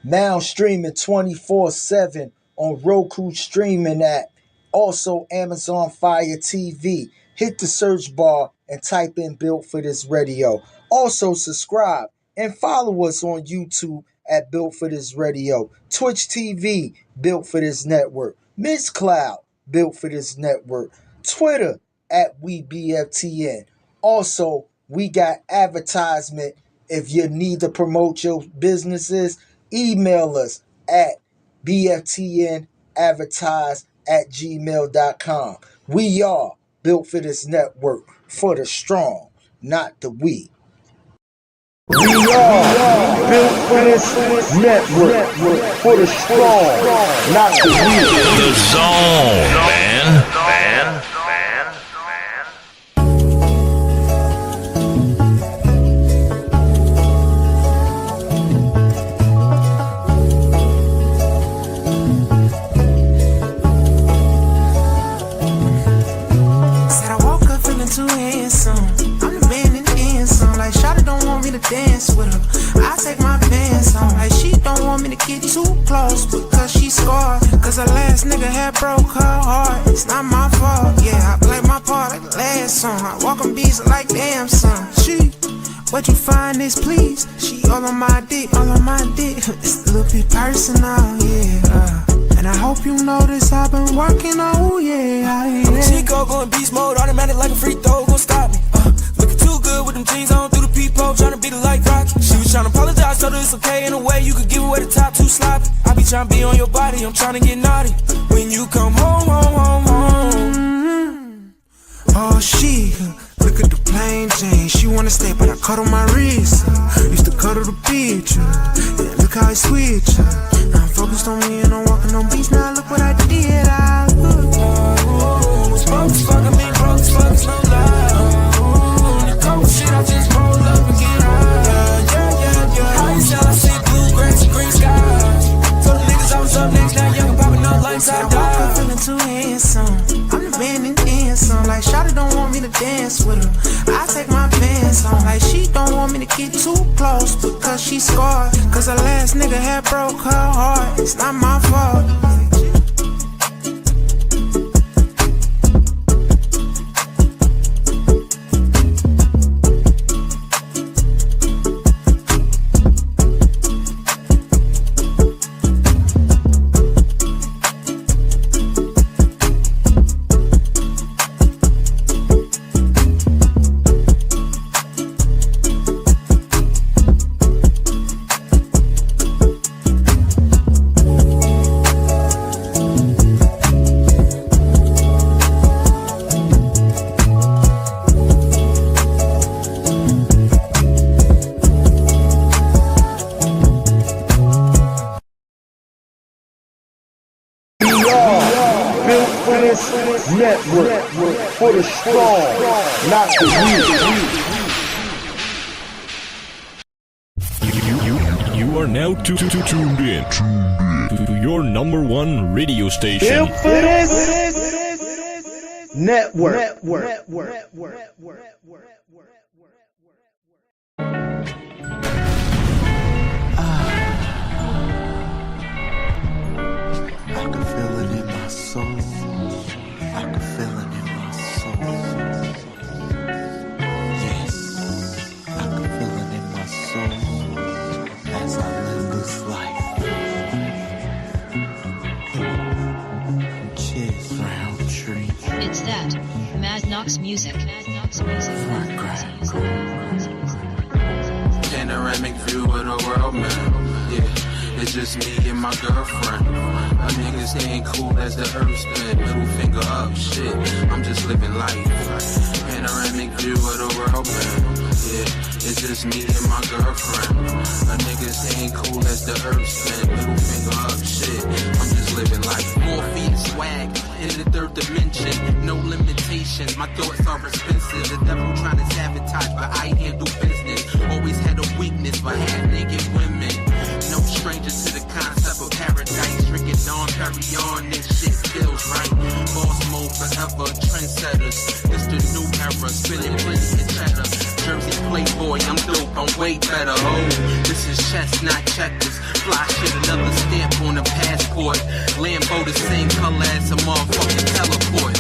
Now streaming 24/7 on Roku streaming app. Also Amazon Fire TV. Hit the search bar and type in Built for This Radio. Also subscribe and follow us on YouTube at Built for This Radio. Twitch TV, Built for This Network. Mixcloud, Built for This Network. Twitter at WeBFTN. Also, we got advertisement. If you need to promote your businesses, email us at bftnadvertise@gmail.com. We are Built for This Network, for the strong, not the weak. We are Built for This Network, for the strong, not the weak. The zone, man. Too handsome, I'm the man in the end song. Like Shawty don't want me to dance with her, I take my pants on. Like she don't want me to get too close because she scarred. Cause her last nigga had broke her heart. It's not my fault, yeah, I play my part like the last song. I walk on beats like damn son. She, what you find is please. She all on my dick, all on my dick. It's a little bit personal, yeah. And I hope you notice I've been working, oh yeah. I'm a Chico going beast mode, automatic like a free throw, gon' stop me. Looking too good with them jeans on through the peephole, tryna beat it like Rocky. She was tryna apologize, told her it's okay in a way you could give away the top too sloppy. I be tryna be on your body, I'm tryna get naughty. When you come home, Oh shit, look at the plain Jane. She wanna stay, but I cut on my wrist. Used to cuddle the bitch. Yeah, look how I switch. Now I'm focused on me and I'm walking on beats. Now look what I did. I broke as fuck, I mean broke as fuck, it's no lie. The cold shit, I just roll up and get high. Yeah. How you sell? I see blue grass and green skies. Told the niggas I was up next, now young and popping up like I died. I'm feeling too handsome, I'm the man in the end song. Like Shawty don't want me to dance with her, I take my pants on. Like she don't want me to get too close because she scarred. Cause her last nigga had broke her heart. It's not my fault. Network for the strong, not the weak. You are now tuned in to your number one radio station. Built for this network. I can feel it in my soul. I can feel it in my soul. Yes, I can feel it in my soul as I live this life. Cheers, round tree. It's that Mad Knox music. Panoramic view of the world, man. Yeah, it's just me and my girlfriend. My niggas ain't cool as the earth spin. Middle finger up, shit. I'm just living life. Panoramic view of the world, man. Yeah, it's just me and my girlfriend. My niggas ain't cool as the earth spin. Middle finger up, shit. I'm just living life. More feet swag in the third dimension. No limitations. My thoughts are expensive. The devil trying to sabotage, but I handle business. Always had a weakness for half-naked women. No stranger to the concept of paradise. Drinking Dom Perignon, this shit feels right. Boss mode forever, trendsetters. It's the new era, spinning plenty of cheddar. Jersey playboy, I'm dope, I'm way better. Oh, this is chess, not checkers. Fly shit, another stamp on the passport. Lambo the same color as a motherfucking teleport.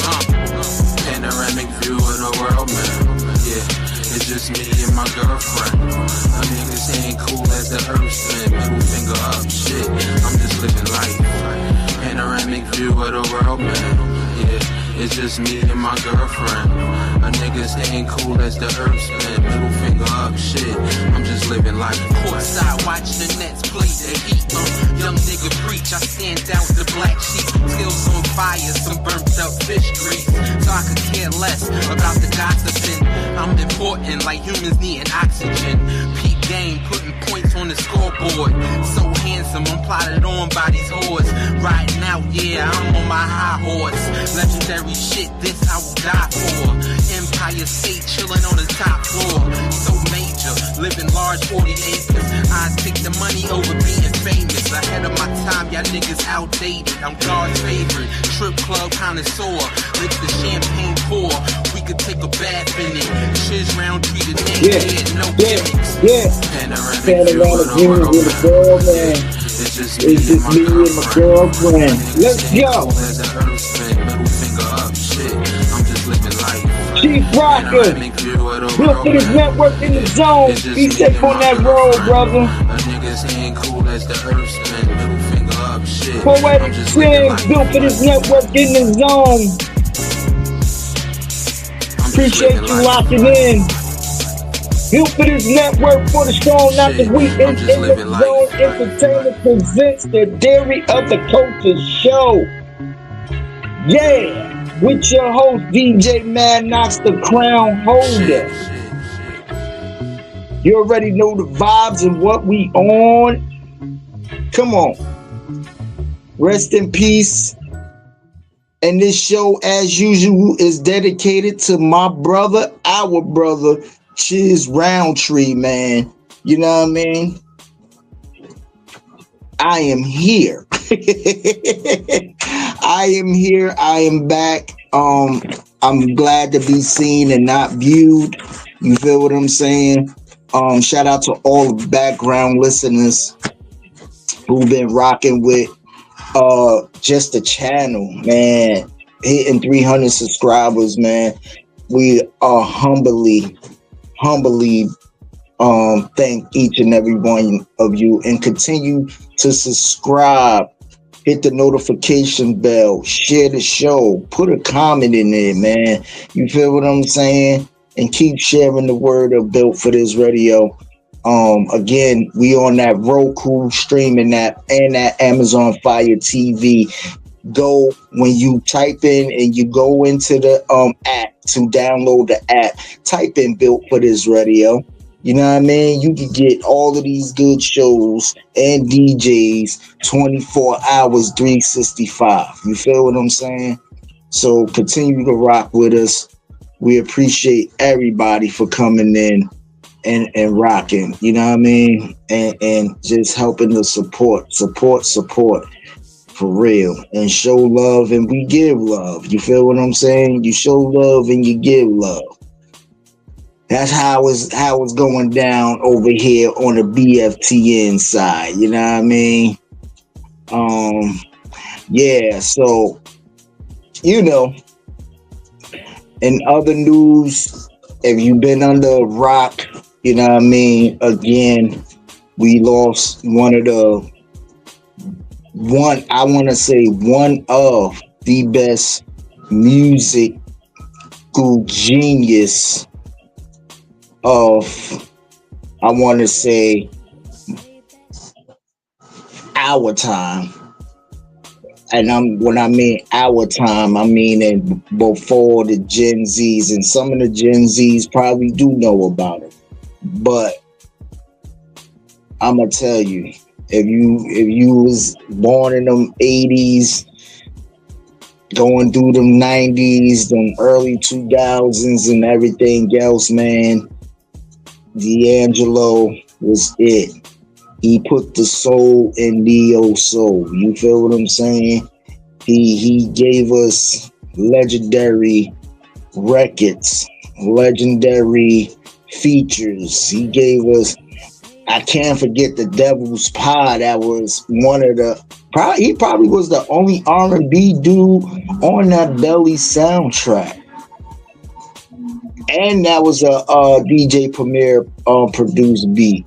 Panoramic view of the world, man. Yeah. It's just me and my girlfriend. My niggas ain't cool as the earth spin. Middle finger up, shit. I'm just living life. Panoramic view of the world, man. Yeah, it's just me and my girlfriend. My niggas ain't cool as the earth spin. Middle finger up, shit. I'm just living life. Courtside, watch the Nets play the Heat. Young nigga preach, I stand out the black sheep. Skills on fire, some burnt up fish grease. So I could care less about the gossiping. I'm important, like humans needing oxygen. Peak game, putting points on the scoreboard. So handsome, I'm plotted on by these whores. Riding out, yeah, I'm on my high horse. Legendary shit, this I will die for. Empire State, chilling on the top floor. So major, living large, 40 acres. I take the money over being famous. Ahead of my time, y'all niggas outdated. I'm God's favorite, strip club connoisseur. Let the champagne pour. We could take a bath in it. Shiz round treated name, no gimmicks. Panoramic view of the world, man. It's just me and my girlfriend. Let's go. Chief Rocker, built for this network in the zone. Be safe on that road, brother. Poetic Slim, built for this network in the zone. Appreciate you locking in. Built for this network for the strong, not the weak. In the zone, Entertainment presents the Dairy of the Culture show. Yeah. With your host, DJ Mad Knox, the crown holder. You already know the vibes and what we on. Come on. Rest in peace. And this show, as usual, is dedicated to my brother, our brother, Chiz Roundtree, man. You know what I mean? I am here. I am here. I am back. I'm glad to be seen and not viewed. You feel what I'm saying? Shout out to all the background listeners who've been rocking with just the channel, man. Hitting 300 subscribers, man. We are humbly thank each and every one of you, and continue to subscribe, hit the notification bell, share the show, put a comment in there, man. You feel what I'm saying? And keep sharing the word of Built for This Radio. Again, we on that Roku streaming app and that Amazon Fire TV. Go, when you type in and you go into the app to download the app, type in Built for This Radio. You know what I mean? You can get all of these good shows and DJs 24 hours, 365. You feel what I'm saying? So continue to rock with us. We appreciate everybody for coming in and rocking, you know what I mean? And just helping to support for real. And show love and we give love. You feel what I'm saying? You show love and you give love. That's how it's going down over here on the BFTN side, you know what I mean? Yeah, so you know, in other news, if you've been under a rock, you know what I mean? Again, we lost one of the best musical genius of, I want to say, our time. And when I mean our time, I mean in before the Gen Zs, and some of the Gen Zs probably do know about it. But I'm gonna tell you, if you was born in them 80s, going through them 90s, them early 2000s, and everything else, man, D'Angelo was it. He put the soul in neo soul. You feel what I'm saying? He gave us legendary records, legendary features. He gave us, I can't forget the Devil's Pie. That was one of the, he probably was the only R&B dude on that Belly soundtrack. And that was a DJ Premier produced beat.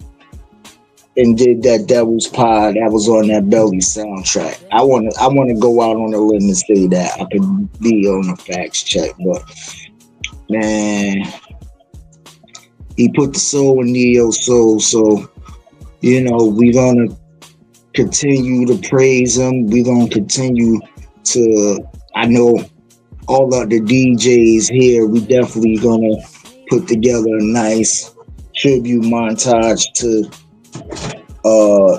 And did that Devil's Pie that was on that Belly soundtrack. I wanna go out on a limb and say that. I could be on a facts check, but man, he put the soul in neo soul. So, you know, we're gonna continue to praise him. We're gonna continue to, I know all of the DJs here, we definitely gonna put together a nice tribute montage to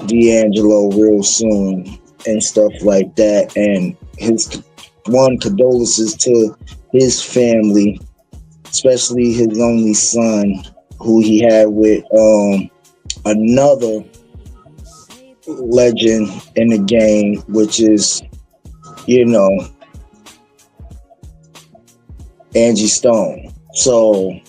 D'Angelo real soon and stuff like that. And his condolences to his family, especially his only son, who he had with another legend in the game, which is, you know, Angie Stone. So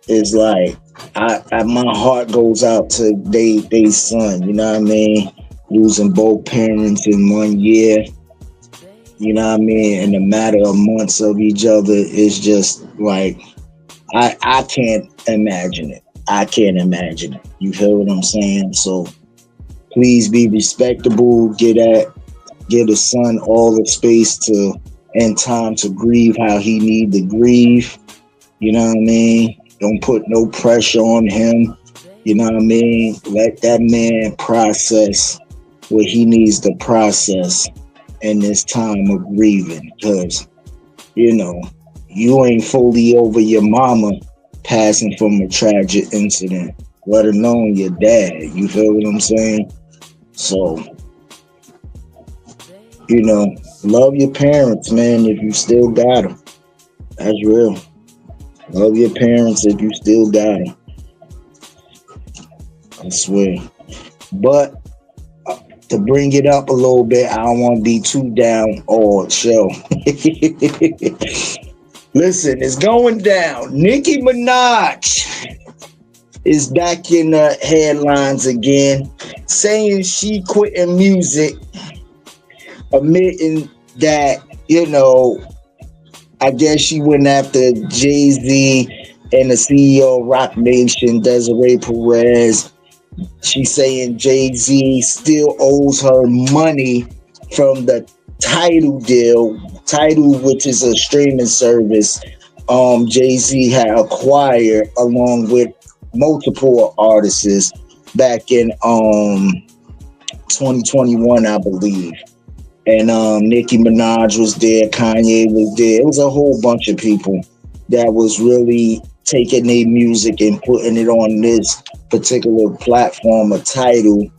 it's like, my heart goes out to they son, you know what I mean? Losing both parents in 1 year, you know what I mean? In a matter of months of each other, it's just like, I can't imagine it. I can't imagine it. You feel what I'm saying? So please be respectable. Get a son all the space to and time to grieve how he need to grieve. You know what I mean? Don't put no pressure on him. You know what I mean? Let that man process what he needs to process in this time of grieving. Because, you know, you ain't fully over your mama passing from a tragic incident, let alone your dad. You feel what I'm saying? So, you know, love your parents, man, if you still got them. That's real. Love your parents if you still got them. I swear. But to bring it up a little bit, I don't want to be too down all show. Listen, it's going down. Nicki Minaj is back in the headlines again, saying she quitting music, admitting that, you know, I guess she went after Jay-Z and the CEO of Rock Nation, Desiree Perez. She's saying Jay-Z still owes her money from the Tidal deal, Tidal, which is a streaming service Jay-Z had acquired along with multiple artists back in 2021, I believe. And Nicki Minaj was there, Kanye was there. It was a whole bunch of people that was really taking their music and putting it on this particular platform, a Tidal,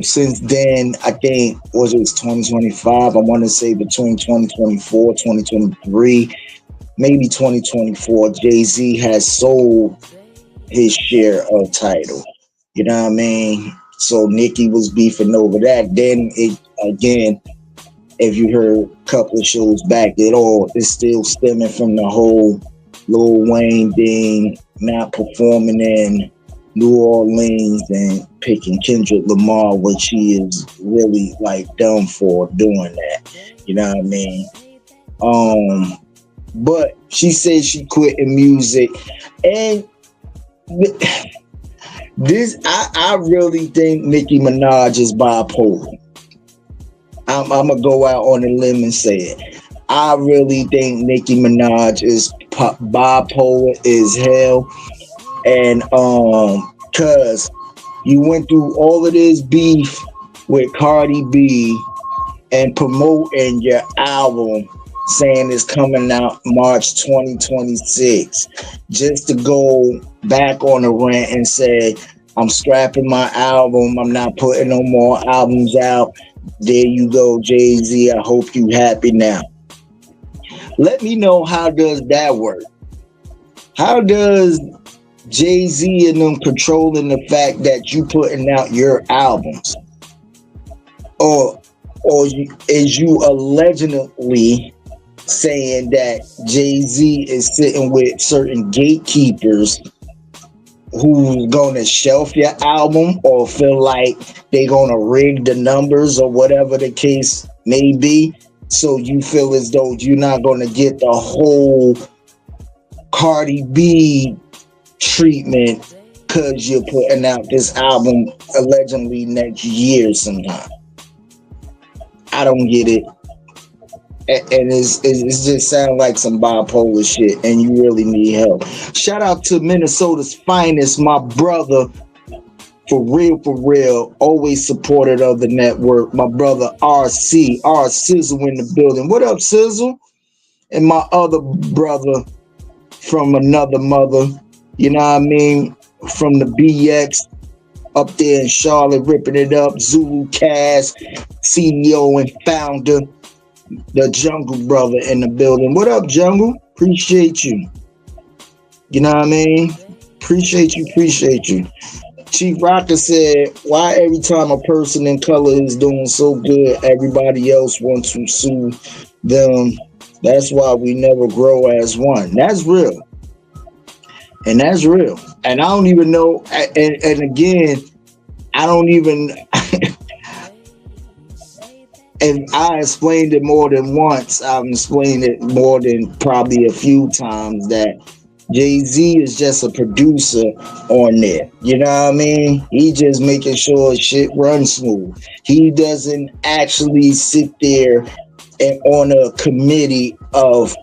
Since then, I think was it 2025. I want to say between 2024, 2023, maybe 2024. Jay-Z has sold his share of title. You know what I mean? So Nicki was beefing over that. Then it again, if you heard a couple of shows back, it all is still stemming from the whole Lil Wayne thing, not performing in New Orleans and picking Kendrick Lamar, which he is really like dumb for doing that. You know what I mean? But she said she quit in music, and this I really think Nicki Minaj is bipolar. I'm gonna go out on a limb and say it. I really think Nicki Minaj is bipolar as hell, and cause you went through all of this beef with Cardi B and promoting your album, saying it's coming out March 2026, just to go back on a rant and say, I'm scrapping my album, I'm not putting no more albums out. There you go, Jay-Z. I hope you happy now. Let me know, how does that work? How does Jay-Z and them controlling the fact that you putting out your albums? Or is you allegedly saying that Jay-Z is sitting with certain gatekeepers who's gonna shelf your album or feel like they gonna rig the numbers or whatever the case may be, so you feel as though you're not gonna get the whole Cardi B treatment because you're putting out this album allegedly next year sometime? I don't get it. And it's just sound like some bipolar shit, and you really need help. Shout out to Minnesota's finest, my brother, for real, always supported of the network. My brother RC, R Sizzle in the building. What up, Sizzle? And my other brother from another mother, you know what I mean, from the BX up there in Charlotte, ripping it up. Zulu Cast, CEO and founder. The Jungle brother in the building. What up, Jungle? Appreciate you. You know what I mean? Appreciate you. Chief Rocker said, why every time a person in color is doing so good, everybody else wants to sue them? That's why we never grow as one. That's real. And that's real. And I don't even know, and again, I don't even... And I explained it more than once. I've explained it more than probably a few times that Jay-Z is just a producer on there. You know what I mean? He just making sure shit runs smooth. He doesn't actually sit there and on a committee of,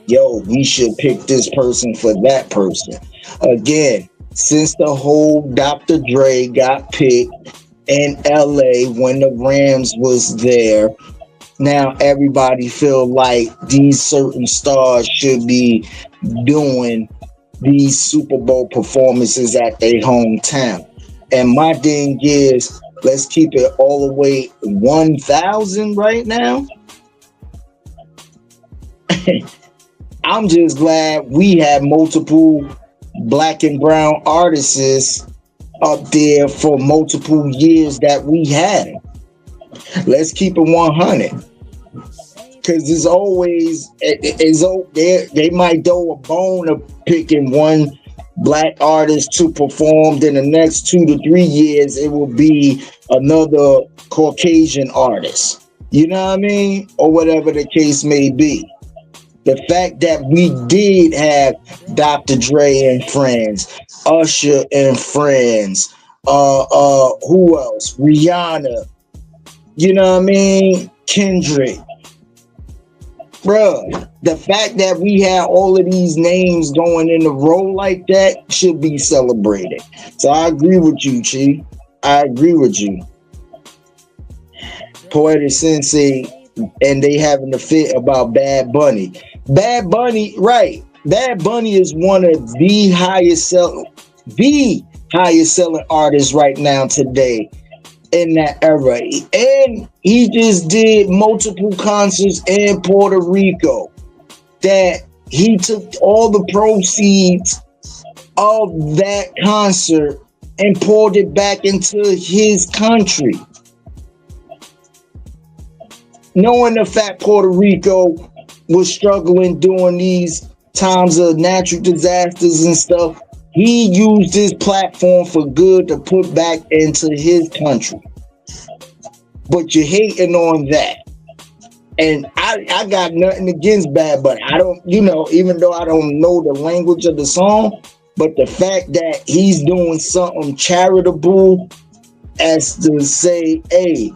yo, we should pick this person for that person. Again, since the whole Dr. Dre got picked in LA when the Rams was there, now everybody feel like these certain stars should be doing these Super Bowl performances at their hometown. And my thing is, let's keep it all the way 1,000 right now. I'm just glad we have multiple black and brown artists up there for multiple years that we had. Let's keep it 100, because there's always they might throw a bone of picking one black artist to perform. Then the next 2 to 3 years it will be another Caucasian artist. You know what I mean, or whatever the case may be. The fact that we did have Dr. Dre and friends, Usher and friends, who else? Rihanna, you know what I mean? Kendrick. Bruh, the fact that we had all of these names going in a row like that should be celebrated. So I agree with you, Chief. I agree with you. Poetic Sensei, and they having a fit about Bad Bunny. Bad Bunny, right. Bad Bunny is one of the highest selling artists right now today in that era. And he just did multiple concerts in Puerto Rico that he took all the proceeds of that concert and poured it back into his country. Knowing the fact Puerto Rico was struggling during these times of natural disasters and stuff, he used his platform for good to put back into his country. But you're hating on that. And I got nothing against Bad Bunny. I don't, even though I don't know the language of the song, but the fact that he's doing something charitable as to say, hey,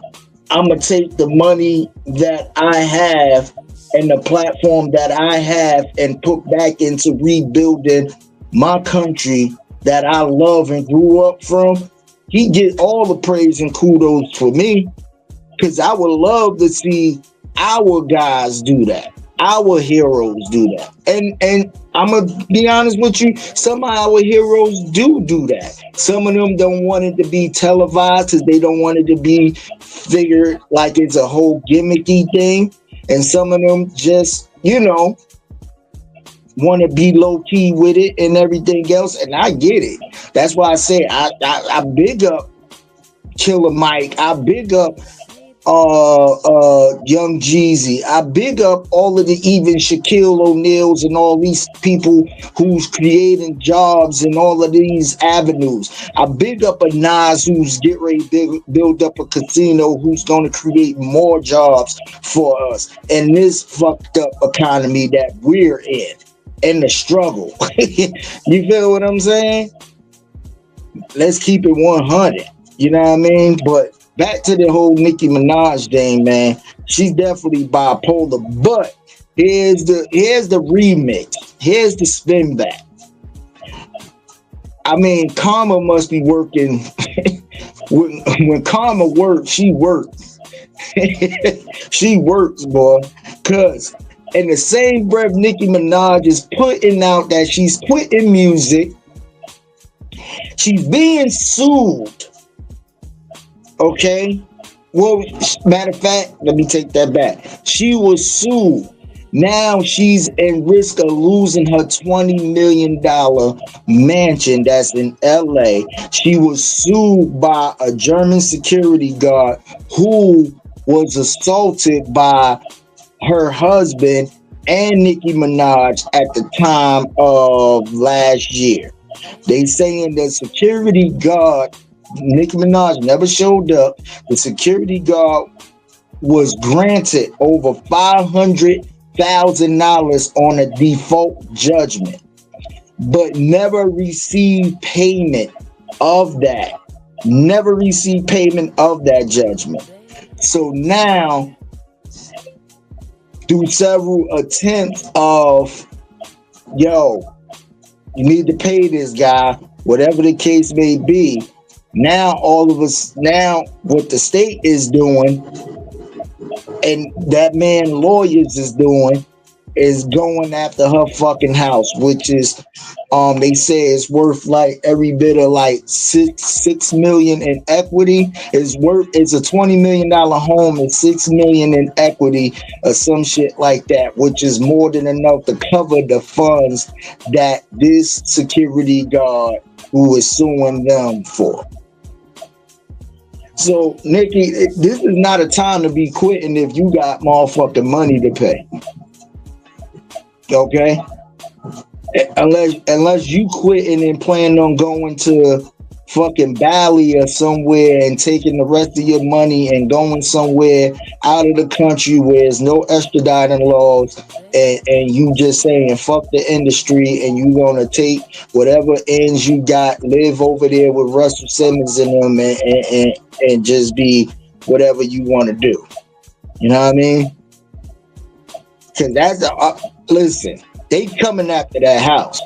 I'm going to take the money that I have and the platform that I have and put back into rebuilding my country that I love and grew up from. He get all the praise and kudos for me, because I would love to see our guys do that, our heroes do that. And I'm gonna be honest with you, some of our heroes do that. Some of them don't want it to be televised because they don't want it to be figured like it's a whole gimmicky thing. And some of them just, want to be low key with it and everything else. And I get it. That's why I say I big up Killer Mike. I big up Young Jeezy. I big up all of the even Shaquille O'Neals and all these people who's creating jobs in all of these avenues. I big up a Nas who's get ready to build up a casino who's going to create more jobs for us in this fucked up economy that we're in and the struggle. You feel what I'm saying? Let's keep it 100. You know what I mean? But back to the whole Nicki Minaj thing, man. She's definitely bipolar. But here's the remix. Here's the spin back. I mean, Karma must be working. when Karma works, she works. She works, boy. Cause in the same breath, Nicki Minaj is putting out that she's quitting music. She's being sued. Okay. Well, matter of fact, let me take that back. She was sued. Now she's in risk of losing her $20 million mansion that's in LA. She was sued by a German security guard who was assaulted by her husband and Nicki Minaj at the time of last year. They saying the security guard, Nicki Minaj never showed up. The security guard was granted over $500,000 on a default judgment, but never received payment of that. Never received payment of that judgment. So now, through several attempts of, you need to pay this guy, whatever the case may be. Now, all of us, what the state is doing and that man lawyers is doing is going after her fucking house, which is, they say it's worth like every bit of like $6 million in equity. It's a $20 million home and $6 million in equity or some shit like that, which is more than enough to cover the funds that this security guard who is suing them for. So, Nicki, this is not a time to be quitting if you got motherfucking money to pay. Okay? Unless you quitting and planning on going to fucking Bali or somewhere and taking the rest of your money and going somewhere out of the country where there's no extraditing laws and you just saying fuck the industry and you gonna take whatever ends you got, live over there with Russell Simmons and them and just be whatever you want to do. You know what I mean? Because that's listen, they coming after that house.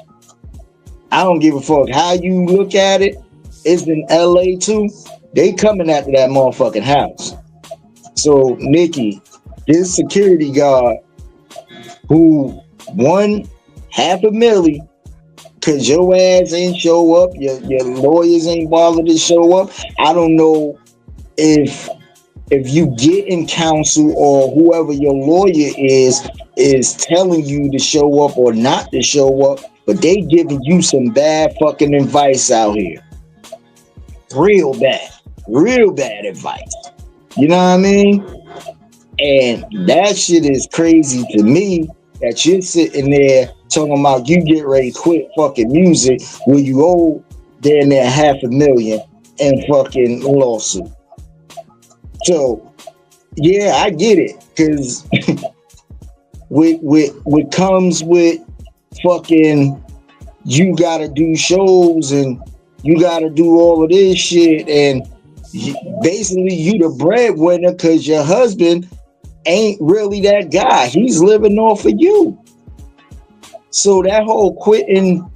I don't give a fuck how you look at it. It's in LA too. They coming after that motherfucking house. So Nicki, this security guard who won $500,000 because your ass ain't show up, your lawyers ain't bothered to show up. I don't know if you get in counsel or whoever your lawyer is telling you to show up or not to show up, but they giving you some bad fucking advice out here. Real bad advice. You know what I mean? And that shit is crazy to me that you're sitting there talking about you get ready to quit fucking music when you owe damn near $500,000 in fucking lawsuit. So, yeah, I get it. Because what comes with fucking, you got to do shows and you got to do all of this shit. And basically, you the breadwinner because your husband ain't really that guy. He's living off of you. So that whole quitting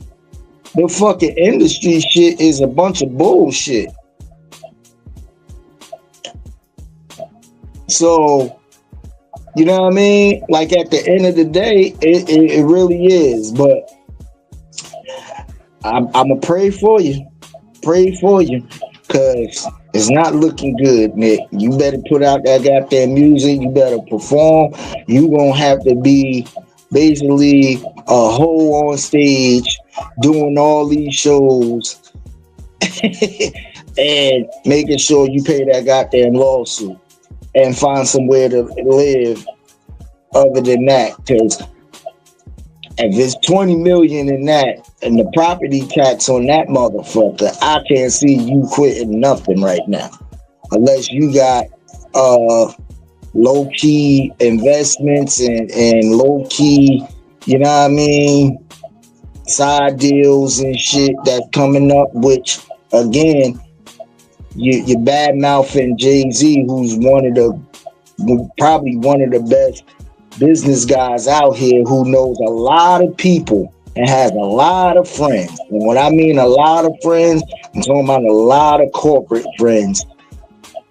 the fucking industry shit is a bunch of bullshit. So, you know what I mean? Like at the end of the day, it really is. But I'm gonna pray for you. Pray for you. Cause it's not looking good, Nick. You better put out that goddamn music. You better perform. You gonna have to be basically a hoe on stage doing all these shows and making sure you pay that goddamn lawsuit and find somewhere to live other than that. Because if it's 20 million in that and the property tax on that motherfucker, I can't see you quitting nothing right now. Unless you got low-key investments and low-key, you know what I mean, side deals and shit that's coming up, which, again, you're bad-mouthing Jay-Z, who's probably one of the best business guys out here who knows a lot of people and has a lot of friends. And when I mean a lot of friends, I'm talking about a lot of corporate friends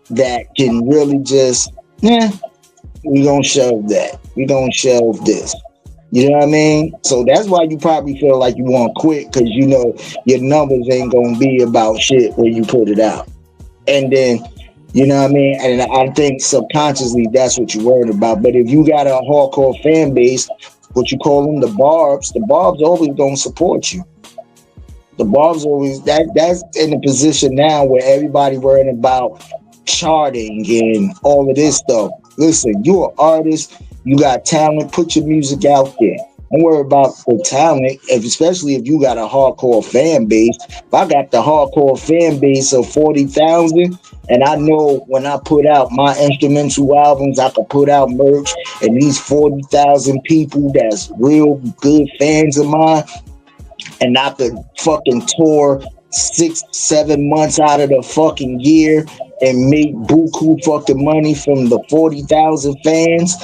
that can really just, we gonna shelve that. We gonna shelve this. You know what I mean? So that's why you probably feel like you want to quit, because you know your numbers ain't gonna be about shit when you put it out. And then, you know what I mean? And I think subconsciously that's what you're worried about. But if you got a hardcore fan base, what you call them, the Barbs always gonna support you. The Barbs always, that's in a position now where everybody worrying about charting and all of this stuff. Listen, you're an artist, you got talent, put your music out there. Don't worry about the talent, especially if you got a hardcore fan base. If I got the hardcore fan base of 40,000, and I know when I put out my instrumental albums, I could put out merch, and these 40,000 people that's real good fans of mine, and I could fucking tour 6-7 months out of the fucking year and make buku fucking money from the 40,000 fans,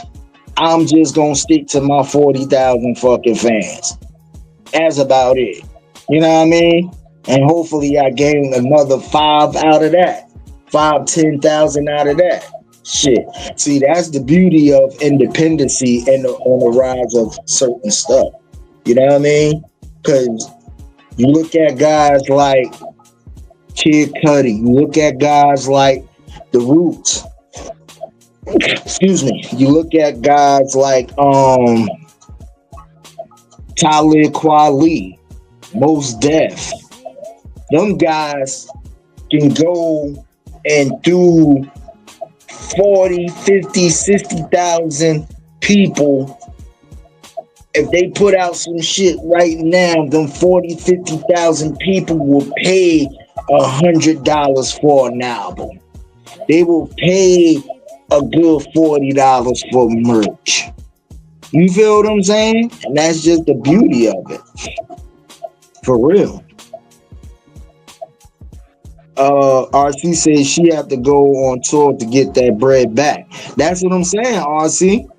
I'm just gonna stick to my 40,000 fucking fans. That's about it. You know what I mean? And hopefully I gain another 5 out of that. 10,000 out of that. Shit. See, that's the beauty of independency and on the rise of certain stuff. You know what I mean? Because you look at guys like Kid Cudi, you look at guys like The Roots. Excuse me. You look at guys like Talib Kweli, Mos Def. Them guys can go and do 40, 50, 60,000 people. If they put out some shit right now, them 40, 50,000 people will pay $100 for an album. They will pay a good $40 for merch. You feel what I'm saying? And that's just the beauty of it. For real. RC says she have to go on tour to get that bread back. That's what I'm saying, RC.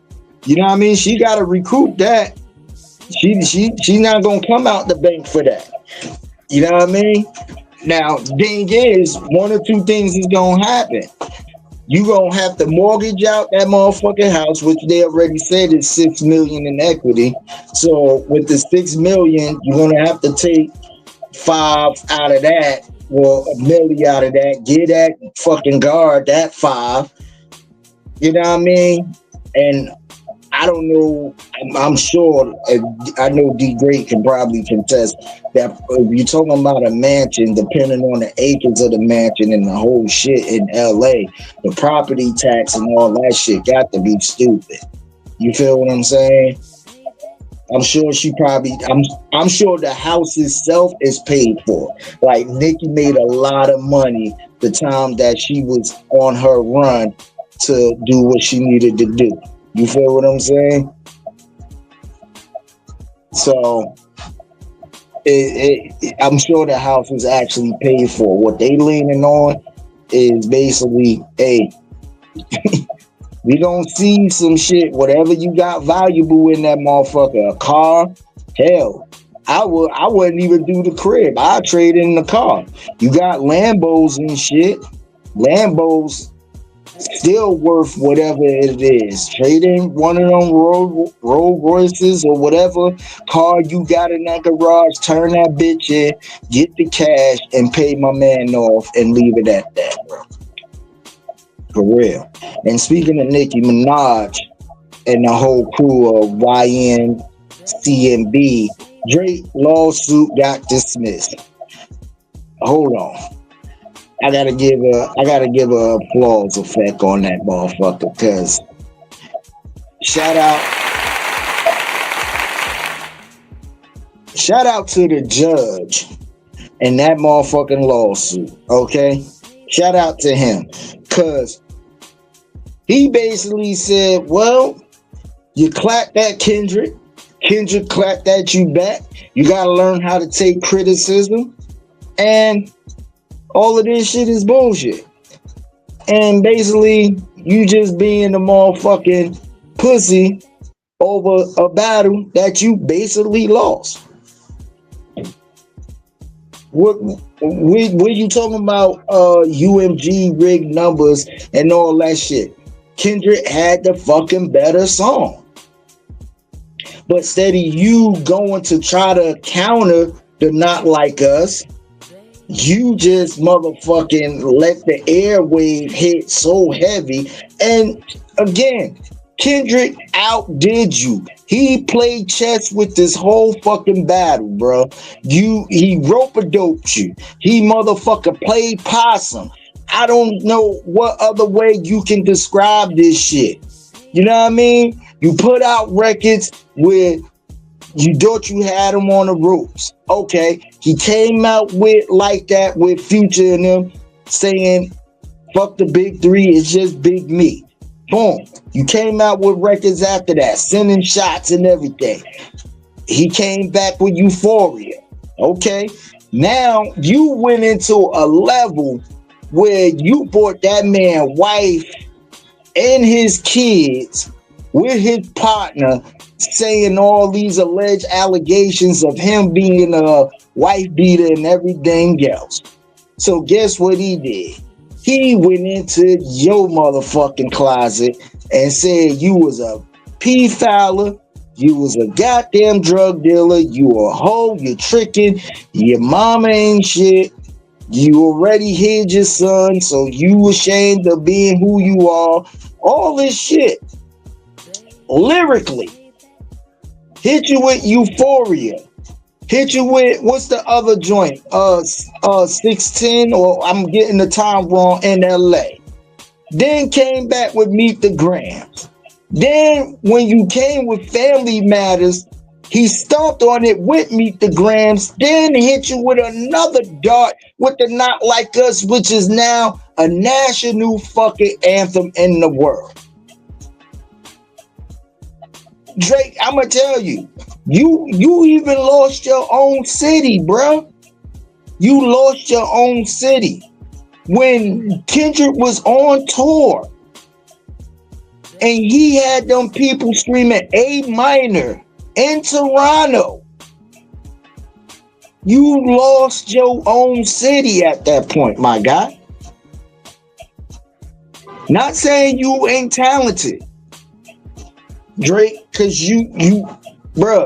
You know what I mean? She got to recoup that. She not gonna come out the bank for that. You know what I mean? Now, thing is, one or two things is gonna happen. You gonna have to mortgage out that motherfucking house, which they already said is $6 million in equity. So with the $6 million, you're gonna have to take 5 out of that well, a million out of that. Get that fucking guard that 5. You know what I mean? And I don't know. I'm sure. I know D Great can probably contest that. If you're talking about a mansion, depending on the acres of the mansion and the whole shit in LA, the property tax and all that shit got to be stupid. You feel what I'm saying? I'm sure she probably. I'm sure the house itself is paid for. Like Nicki made a lot of money the time that she was on her run to do what she needed to do. You feel what I'm saying? So, I'm sure the house was actually paid for. What they leaning on is basically, hey, we gonna see some shit. Whatever you got valuable in that motherfucker, a car, hell, I wouldn't even do the crib. I'd trade in the car. You got Lambos and shit. Lambos still worth whatever it is. Trade in one of them Rolls Royces or whatever car you got in that garage, turn that bitch in, get the cash, and pay my man off and leave it at that, bro. For real. And speaking of Nicki Minaj and the whole crew of YNCMB, Drake lawsuit got dismissed. Hold on. I gotta give a applause effect on that motherfucker, because shout out to the judge and that motherfucking lawsuit, okay? Shout out to him, because he basically said, well, you clapped at Kendrick clapped at you back, you gotta learn how to take criticism, and all of this shit is bullshit. And basically, you just being a motherfucking pussy over a battle that you basically lost. What you talking about UMG rigged numbers and all that shit? Kendrick had the fucking better song. But instead of you going to try to counter the Not Like Us, you just motherfucking let the airwave hit so heavy. And again, Kendrick outdid you. He played chess with this whole fucking battle, bro. He rope-a-doped you. He motherfucker played possum. I don't know what other way you can describe this shit. You know what I mean? You put out records where you thought you had him on the ropes. Okay, he came out with like that with Future and them saying, fuck the big three, it's just Big Me. Boom. You came out with records after that, sending shots and everything. He came back with Euphoria. Okay, now you went into a level where you brought that man wife and his kids with his partner, saying all these alleged allegations of him being a wife beater and everything else. So guess what he did? He went into your motherfucking closet and said you was a pea fowler, you was a goddamn drug dealer, you a hoe, you tricking, your mama ain't shit, you already hid your son, so you ashamed of being who you are, all this shit. Lyrically. Hit you with Euphoria. Hit you with, what's the other joint? 610, or I'm getting the time wrong, in LA. Then came back with Meet the Grams. Then when you came with Family Matters, he stomped on it with Meet the Grams. Then hit you with another dart with the Not Like Us, which is now a national fucking anthem in the world. Drake, I'm gonna tell you, you even lost your own city, bro. You lost your own city when Kendrick was on tour, and he had them people screaming A minor in Toronto. You lost your own city at that point, my guy. Not saying you ain't talented, Drake, because you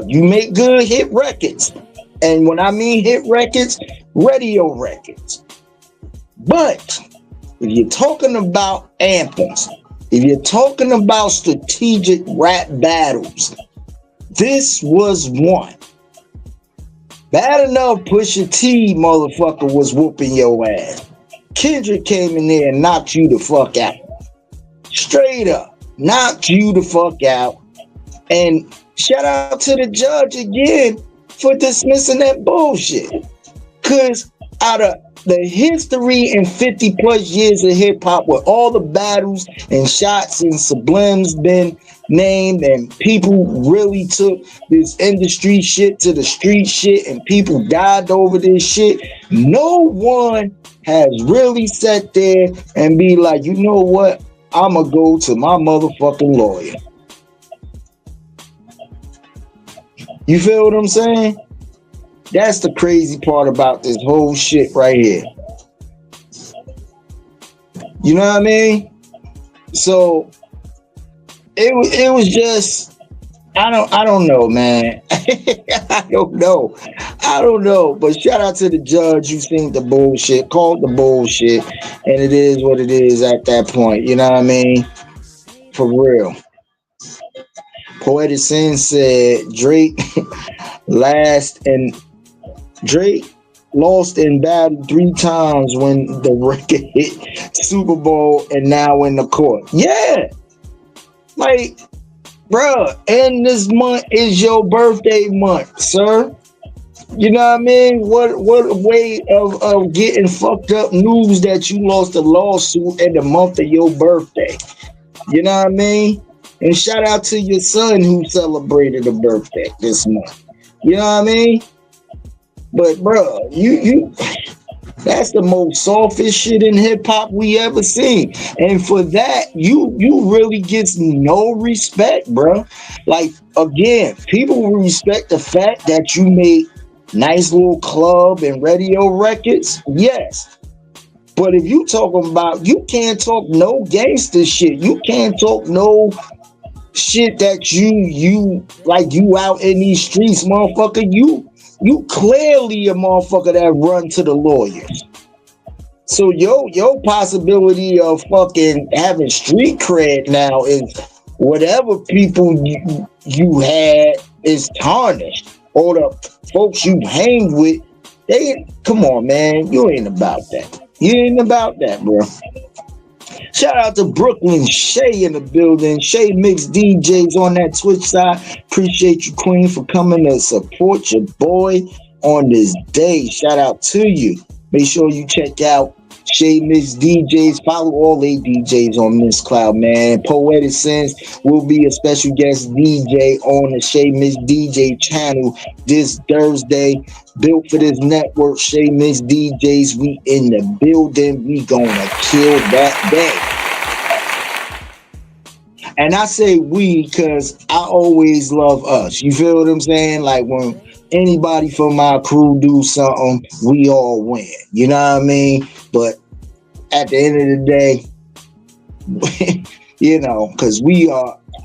make good hit records. And when I mean hit records, radio records. But if you're talking about anthems, if you're talking about strategic rap battles, this was one. Bad enough Pusha T motherfucker was whooping your ass. Kendrick came in there and knocked you the fuck out. Straight up. Knocked you the fuck out. And shout out to the judge again for dismissing that bullshit. Because out of the history and 50 plus years of hip hop, where all the battles and shots and sublims been named, and people really took this industry shit to the street shit, and people died over this shit, no one has really sat there and be like, you know what? I'ma go to my motherfucking lawyer. You feel what I'm saying? That's the crazy part about this whole shit right here. You know what I mean? So it was just, I don't know, man. I don't know. But shout out to the judge who seen the bullshit, called the bullshit, and it is what it is at that point. You know what I mean? For real. Poetic Sin said Drake Drake lost in battle 3 times when the record hit Super Bowl and now in the court. Yeah. Like, bruh, and this month is your birthday month, sir. You know what I mean? What a way of getting fucked up news that you lost a lawsuit in the month of your birthday. You know what I mean? And shout out to your son who celebrated a birthday this month. You know what I mean? But bro, you that's the most softest shit in hip hop we ever seen. And for that, you really gets no respect, bro. Like, again, people will respect the fact that you made nice little club and radio records. Yes. But if you talking about, you can't talk no gangster shit. You can't talk no shit that you like you out in these streets, motherfucker. You clearly a motherfucker that run to the lawyers. So your possibility of fucking having street cred now is whatever people you had is tarnished. Or the folks you hang with, come on, man, you ain't about that. You ain't about that, bro. Shout out to Brooklyn Shay in the building. Shay Mix DJs on that Twitch side. Appreciate you, Queen, for coming to support your boy on this day. Shout out to you. Make sure you check out Shay Mix DJs. Follow all they DJs on Miss Cloud, man. Poetic Sense will be a special guest DJ on the Shay Mix DJ channel this Thursday. Built for this network, Shay Mix DJs. We in the building. We gonna kill that day. And I say we because I always love us. You feel what I'm saying? Like when anybody from my crew do something, we all win. You know what I mean? But at the end of the day, you know, because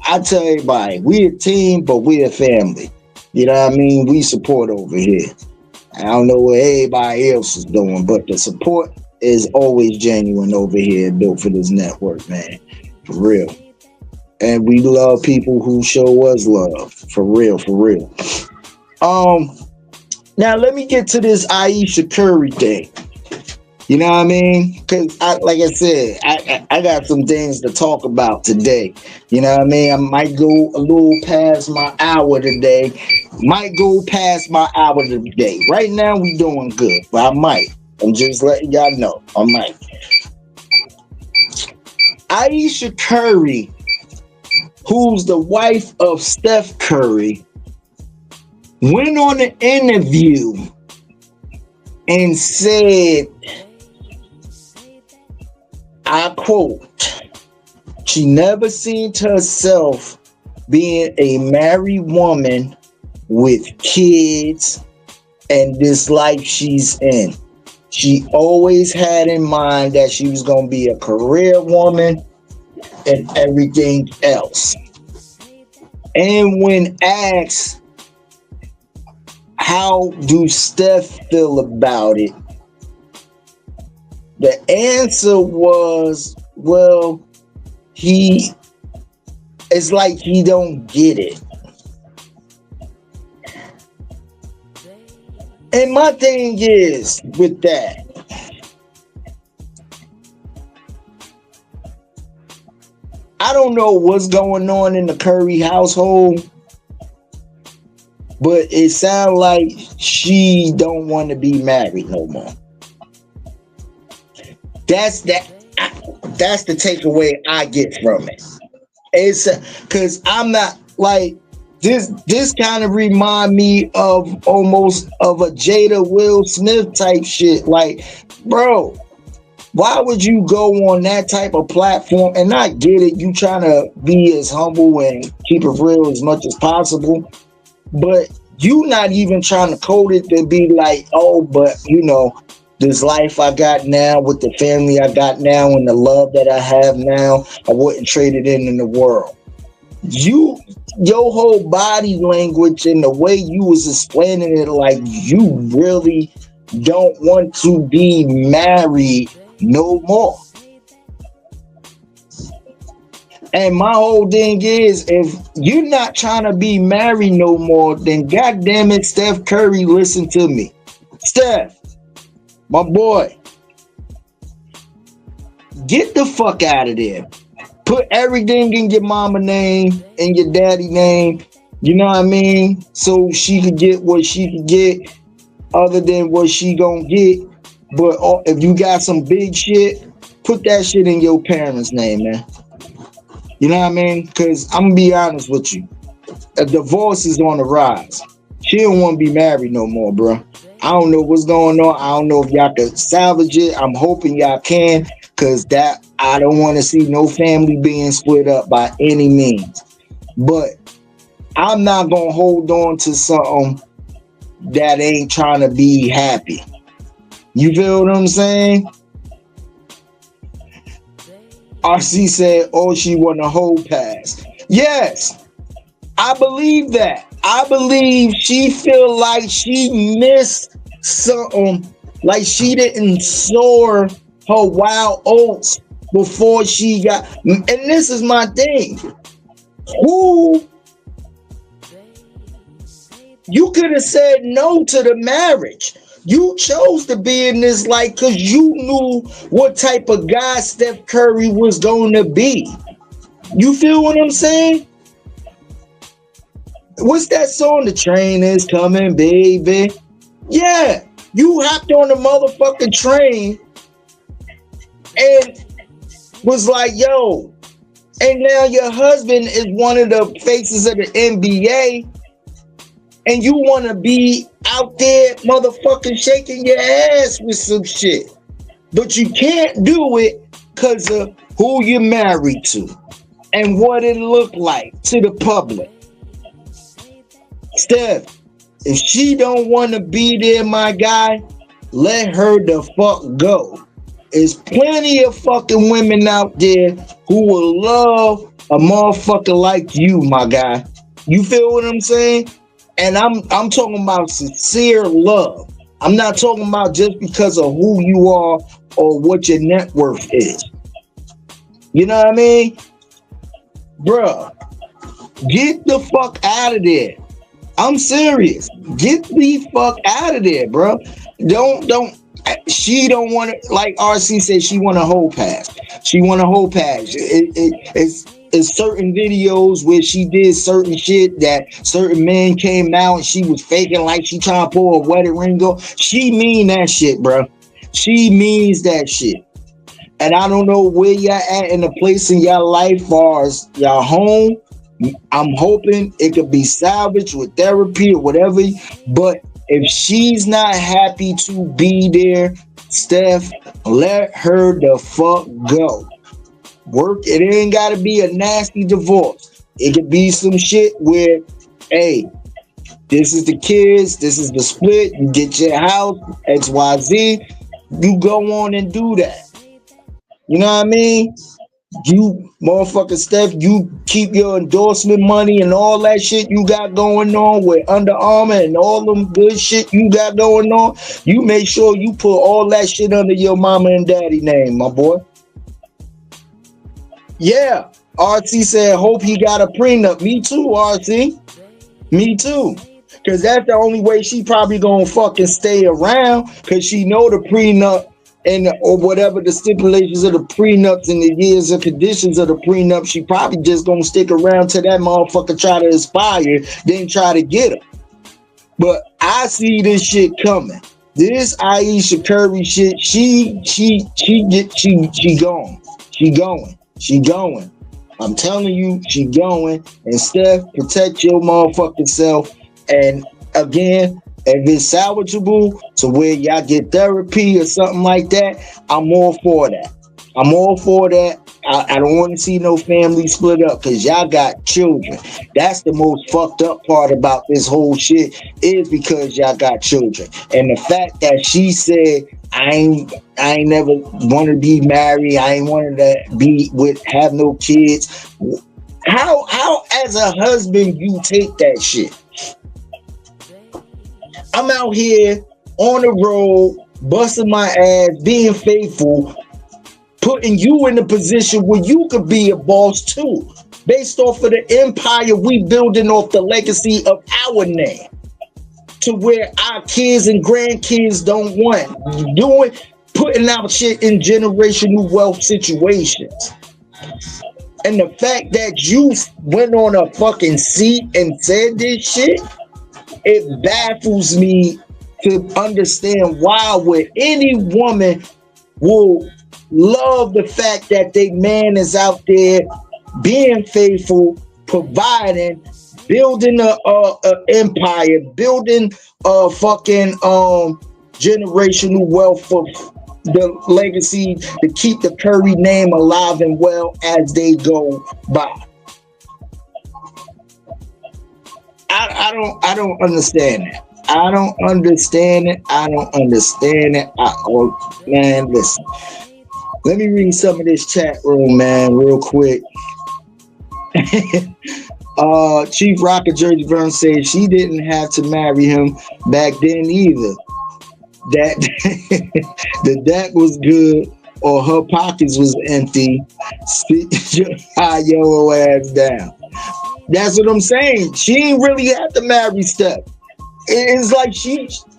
I tell everybody, we a team, but we a family. You know what I mean? We support over here. I don't know what everybody else is doing, but the support is always genuine over here, Built for this network, man. For real. And we love people who show us love. For real, for real. Now let me get to this Ayesha Curry thing. You know what I mean? Because, like I said, I got some things to talk about today. You know what I mean? I might go a little past my hour today. Right now, we doing good, but I might. I'm just letting y'all know. I might. Ayesha Curry, who's the wife of Steph Curry, went on an interview and said, I quote, she never seen herself being a married woman with kids and this life she's in. She always had in mind that she was going to be a career woman and everything else. And when asked, how do Steph feel about it? The answer was, well, it's like he don't get it. And my thing is with that, I don't know what's going on in the Curry household, but it sounds like she don't want to be married no more. That's the takeaway I get from it. It's because I'm not like this kind of remind me of almost of a Jada Will Smith type shit. Like, bro, why would you go on that type of platform? And I get it, you trying to be as humble and keep it real as much as possible, but you not even trying to code it to be like, oh, but you know, this life I got now with the family I got now and the love that I have now, I wouldn't trade it in the world. Your whole body language and the way you was explaining it, like you really don't want to be married no more. And my whole thing is, if you're not trying to be married no more, then goddamn it, Steph Curry, listen to me. Steph, my boy, get the fuck out of there. Put everything in your mama name and your daddy name, you know what I mean? So she could get what she could get other than what she gonna get. But if you got some big shit, put that shit in your parents' name, man. You know what I mean? Because I'm gonna be honest with you. A divorce is on the rise. She don't want to be married no more, bro. I don't know what's going on. I don't know if y'all can salvage it. I'm hoping y'all can, because that I don't want to see no family being split up by any means. But I'm not gonna hold on to something that ain't trying to be happy. You feel what I'm saying? RC said, oh, she want a whole pass. Yes, I believe that. I believe she feel like she missed something, like she didn't soar her wild oats before she got, and this is my thing. Who, you could have said no to the marriage. You chose to be in this life because you knew what type of guy Steph Curry was going to be. You feel what I'm saying? What's that song? The train is coming, baby. Yeah, you hopped on the motherfucking train and was like, yo, and now your husband is one of the faces of the NBA, and you want to be out there motherfucking shaking your ass with some shit. But you can't do it because of who you're married to and what it looked like to the public. Steph, if she don't want to be there, my guy, let her the fuck go. There's plenty of fucking women out there who will love a motherfucker like you, my guy. You feel what I'm saying? And I'm talking about sincere love. I'm not talking about just because of who you are or what your net worth is. You know what I mean? Bruh, get the fuck out of there. I'm serious. Get the fuck out of there, bro. She don't want to, like RC said, she want a whole pass. She want a whole pass. It's certain videos where she did certain shit that certain men came out and she was faking like she trying to pull a wedding ring. She mean that shit, bro. She means that shit. And I don't know where y'all at in the place in your life far as y'all home. I'm hoping it could be salvaged with therapy or whatever. But if she's not happy to be there, Steph, let her the fuck go. Work. It ain't got to be a nasty divorce. It could be some shit where, hey, this is the kids, this is the split, you get your house, XYZ, you go on and do that. You know what I mean? You Motherfucker Steph, you keep your endorsement money and all that shit you got going on with Under Armour and all them good shit you got going on. You make sure you put all that shit under your mama and daddy name, my boy. Yeah, RT said, hope he got a prenup. Me too, RT. Me too. Because that's the only way she probably gonna fucking stay around, because she know the prenup and or whatever the stipulations of the prenups and the years and conditions of the prenup. She probably just gonna stick around till that motherfucker try to expire, then try to get her. But I see this shit coming. This Ayesha Curry shit, she going. She going. I'm telling you, she going. And Steph, protect your motherfucking self. And again, if it's salvageable to where y'all get therapy or something like that, I'm all for that. I'm all for that. I don't want to see no family split up, because y'all got children. That's the most fucked up part about this whole shit, is because y'all got children. And the fact that she said, I ain't never want to be married, I ain't wanted to have no kids. How as a husband you take that shit? I'm out here on the road, busting my ass, being faithful, putting you in a position where you could be a boss too, based off of the empire we building off the legacy of our name, to where our kids and grandkids don't want, putting out shit in generational wealth situations. And the fact that you went on a fucking seat and said this shit, it baffles me to understand why would any woman will love the fact that they man is out there being faithful, providing, building a empire, building a fucking generational wealth for the legacy to keep the Curry name alive and well as they go by. I don't understand it. I don't understand it. Man, listen. Let me read some of this chat room, man, real quick. Chief Rocker Jersey Burns said she didn't have to marry him back then either. That was good, or her pockets was empty. High yellow ass down. That's what I'm saying. She ain't really have to marry Steph. It's like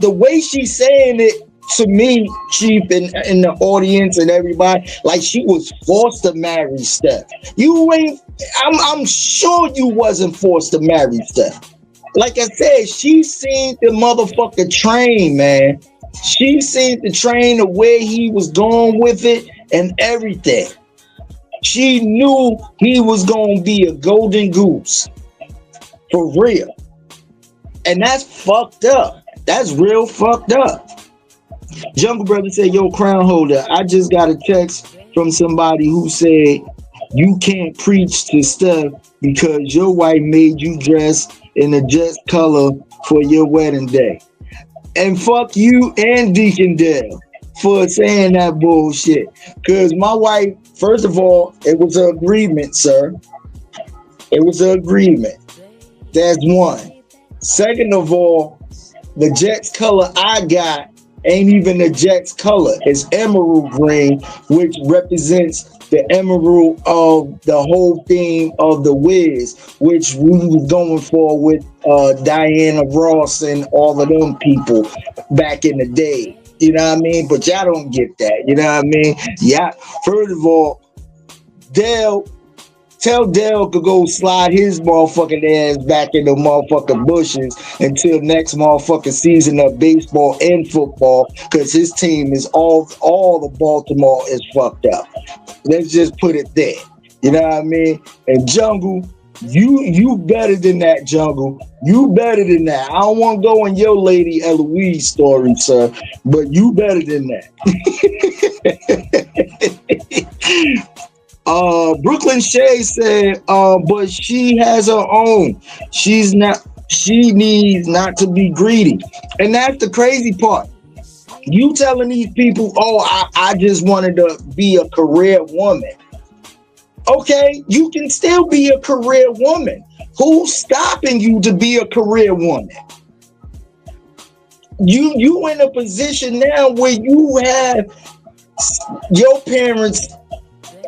the way she's saying it to me, Chief, and the audience and everybody, like she was forced to marry Steph. I'm sure you wasn't forced to marry Steph. Like I said, she seen the motherfucking train, man. She seen the train of where he was going with it and everything. She knew he was going to be a golden goose. For real. And that's fucked up. That's real fucked up. Jungle Brother said, yo, Crown Holder, I just got a text from somebody who said you can't preach to Steph because your wife made you dress in a Jets color for your wedding day. And fuck you and Deacon Dale for saying that bullshit. Because my wife, first of all, it was an agreement, sir. It was an agreement. That's one. Second of all, the Jets color I got ain't even the Jets color. It's emerald green, which represents the emerald of the whole theme of the Wiz, which we was going for with Diana Ross and all of them people back in the day. You know what I mean? But y'all don't get that. You know what I mean? Yeah. First of all, tell Dale to go slide his motherfucking ass back in the motherfucking bushes until next motherfucking season of baseball and football, because his team is all the Baltimore is fucked up. Let's just put it there. You know what I mean? And Jungle, you better than that, Jungle. You better than that. I don't want to go in your Lady Eloise story, sir, but you better than that. Brooklyn Shea said, but she has her own. She needs not to be greedy. And that's the crazy part. You telling these people, oh, I just wanted to be a career woman. Okay, you can still be a career woman. Who's stopping you to be a career woman? You in a position now where you have your parents,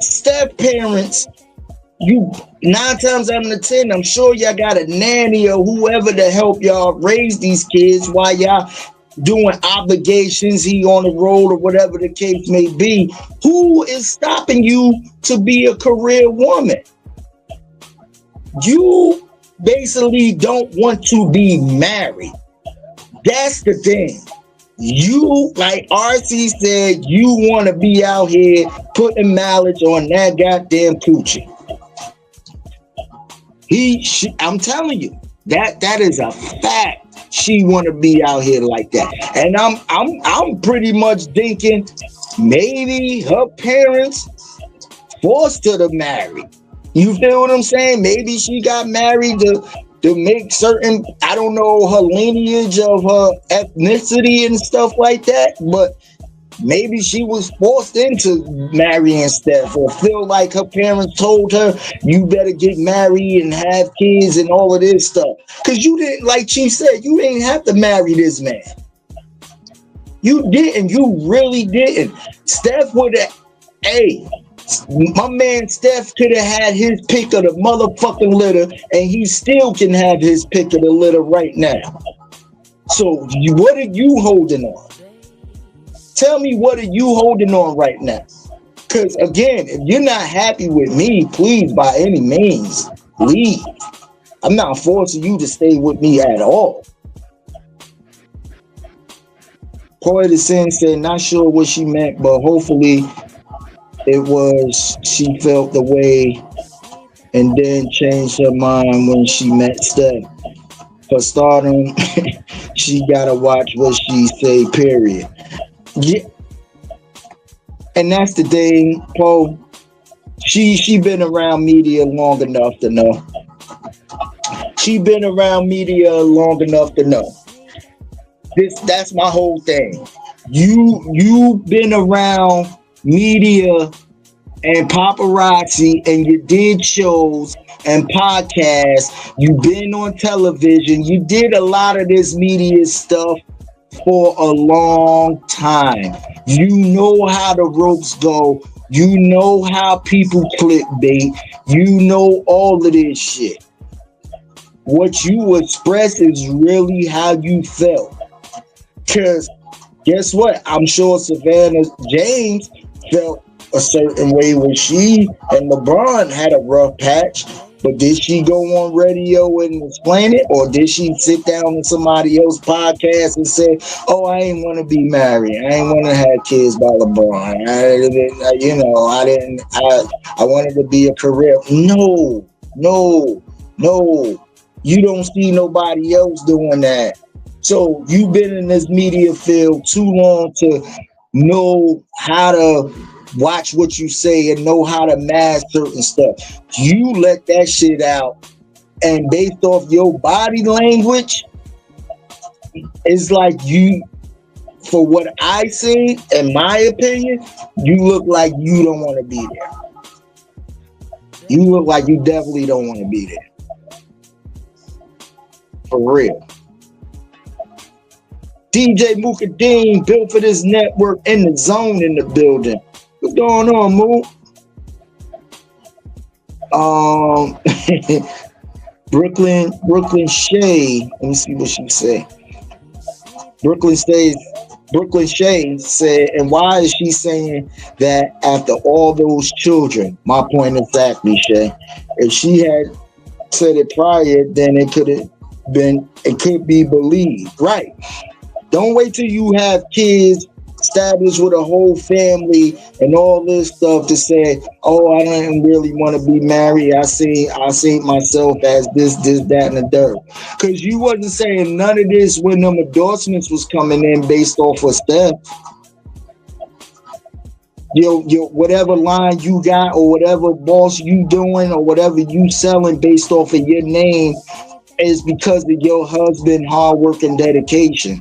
step parents. You 9 times out of 10, I'm sure y'all got a nanny or whoever to help y'all raise these kids while y'all doing obligations, he on the road or whatever the case may be. Who is stopping you to be a career woman? You basically don't want to be married. That's the thing. You, like RC said, you want to be out here putting mileage on that goddamn coochie. I'm telling you, that is a fact. She want to be out here like that, and I'm pretty much thinking maybe her parents forced her to marry. You feel what I'm saying? Maybe she got married to make certain, I don't know her lineage of her ethnicity and stuff like that, but maybe she was forced into marrying Steph, or feel like her parents told her, you better get married and have kids and all of this stuff. Because you didn't, like Chief said, you didn't have to marry this man. You didn't. You really didn't. Steph would have, my man Steph could have had his pick of the motherfucking litter, and he still can have his pick of the litter right now. So what are you holding on? Tell me, what are you holding on right now? Because again, if you're not happy with me, please, by any means, leave. I'm not forcing you to stay with me at all. Poet of Sin said, not sure what she meant, but hopefully it was she felt the way and then changed her mind when she met Steph. For starting, she gotta watch what she say, period. Yeah, and that's the thing, Poe. She been around media long enough to know. She been around media long enough to know. That's my whole thing. You been around media and paparazzi, and you did shows and podcasts. You've been on television. You did a lot of this media stuff for a long time. You know how the ropes go. You know how people clickbait. You know all of this shit. What you express is really how you felt. Because guess what? I'm sure Savannah James felt a certain way when she and LeBron had a rough patch. But did she go on radio and explain it? Or did she sit down on somebody else's podcast and say, oh, I ain't want to be married. I ain't want to have kids by LeBron. I wanted to be a career. No. You don't see nobody else doing that. So you've been in this media field too long to know how to watch what you say and know how to mask certain stuff. You let that shit out, and based off your body language, it's like you, for what I see, in my opinion, you look like you don't want to be there. You look like you definitely don't want to be there. For real. DJ Mukadeen, built for this network, in the zone, in the building. What's going on, Moo? Brooklyn Shay. Let me see what she say. Brooklyn Shay said, and why is she saying that after all those children? My point exactly, Shay. If she had said it prior, then it could be believed. Right. Don't wait till you have kids established with a whole family and all this stuff to say, oh, I don't really want to be married. I see myself as this, that, and the third. Because you wasn't saying none of this when them endorsements was coming in based off of Steph. Your whatever line you got or whatever boss you doing or whatever you selling based off of your name is because of your husband hard work and dedication.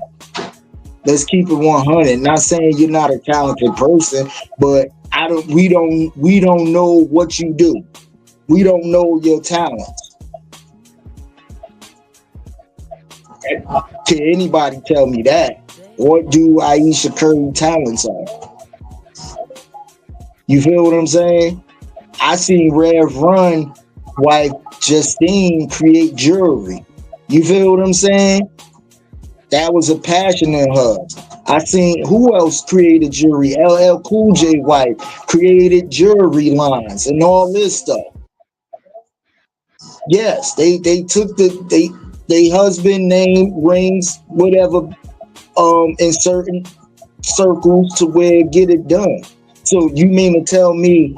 Let's keep it 100. Not saying you're not a talented person, but We don't know what you do. We don't know your talents. Can anybody tell me that? What do Ayesha Curry talents are? You feel what I'm saying? I seen Rev Run wife Justine create jewelry. You feel what I'm saying? That was a passion in her. I seen who else created jewelry? LL Cool J wife created jewelry lines and all this stuff. Yes, they took they husband name, rings, whatever, in certain circles to where get it done. So you mean to tell me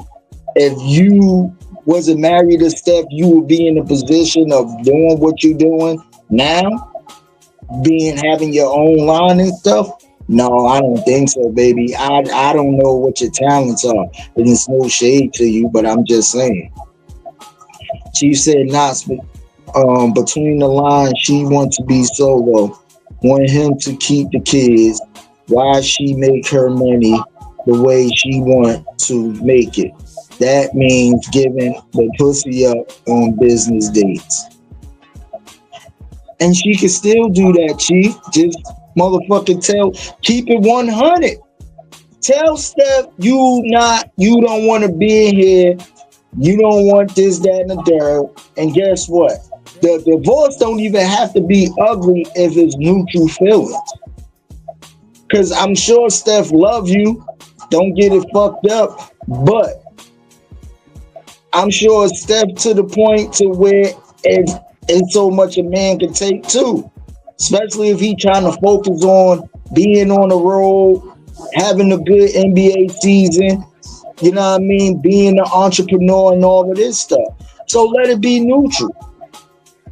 if you wasn't married to Steph, you would be in a position of doing what you're doing now? Having your own line and stuff? No, I don't think so, baby. I don't know what your talents are. And it's no shade to you, but I'm just saying. She said not between the lines, she wants to be solo. Want him to keep the kids. Why she make her money the way she want to make it? That means giving the pussy up on business dates. And she can still do that, Chief. Just motherfucking keep it 100. Tell Steph you don't want to be in here. You don't want this, that, and the third. And guess what? The divorce don't even have to be ugly if it's neutral feelings. Because I'm sure Steph love you. Don't get it fucked up. But I'm sure Steph to the point to where it's so much a man can take too. Especially if he trying to focus on being on the road, having a good NBA season, you know what I mean? Being an entrepreneur and all of this stuff. So let it be neutral.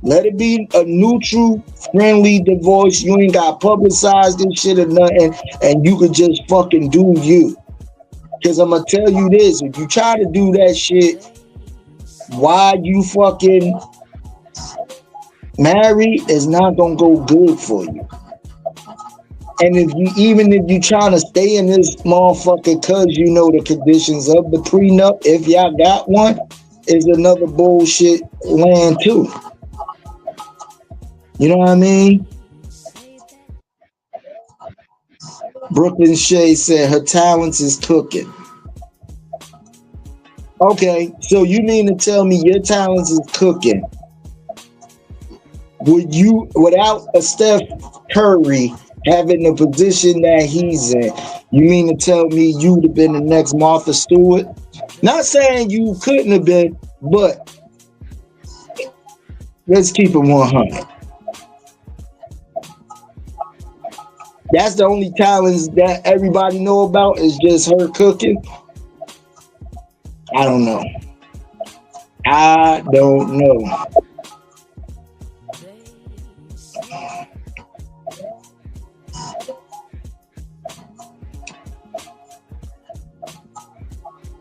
Let it be a neutral, friendly divorce. You ain't got to publicize this shit or nothing, and you could just fucking do you. Because I'm going to tell you this, if you try to do that shit while you fucking married, it's not going to go good for you. And if you trying to stay in this motherfucker because you know the conditions of the prenup, if y'all got one, is another bullshit land too. You know what I mean? Brooklyn Shea said her talents is cooking. Okay, so you mean to tell me your talents is cooking? Would you, without a Steph Curry having the position that he's in, you mean to tell me you would have been the next Martha Stewart? Not saying you couldn't have been, but let's keep it 100. That's the only talents that everybody know about is just her cooking. I don't know.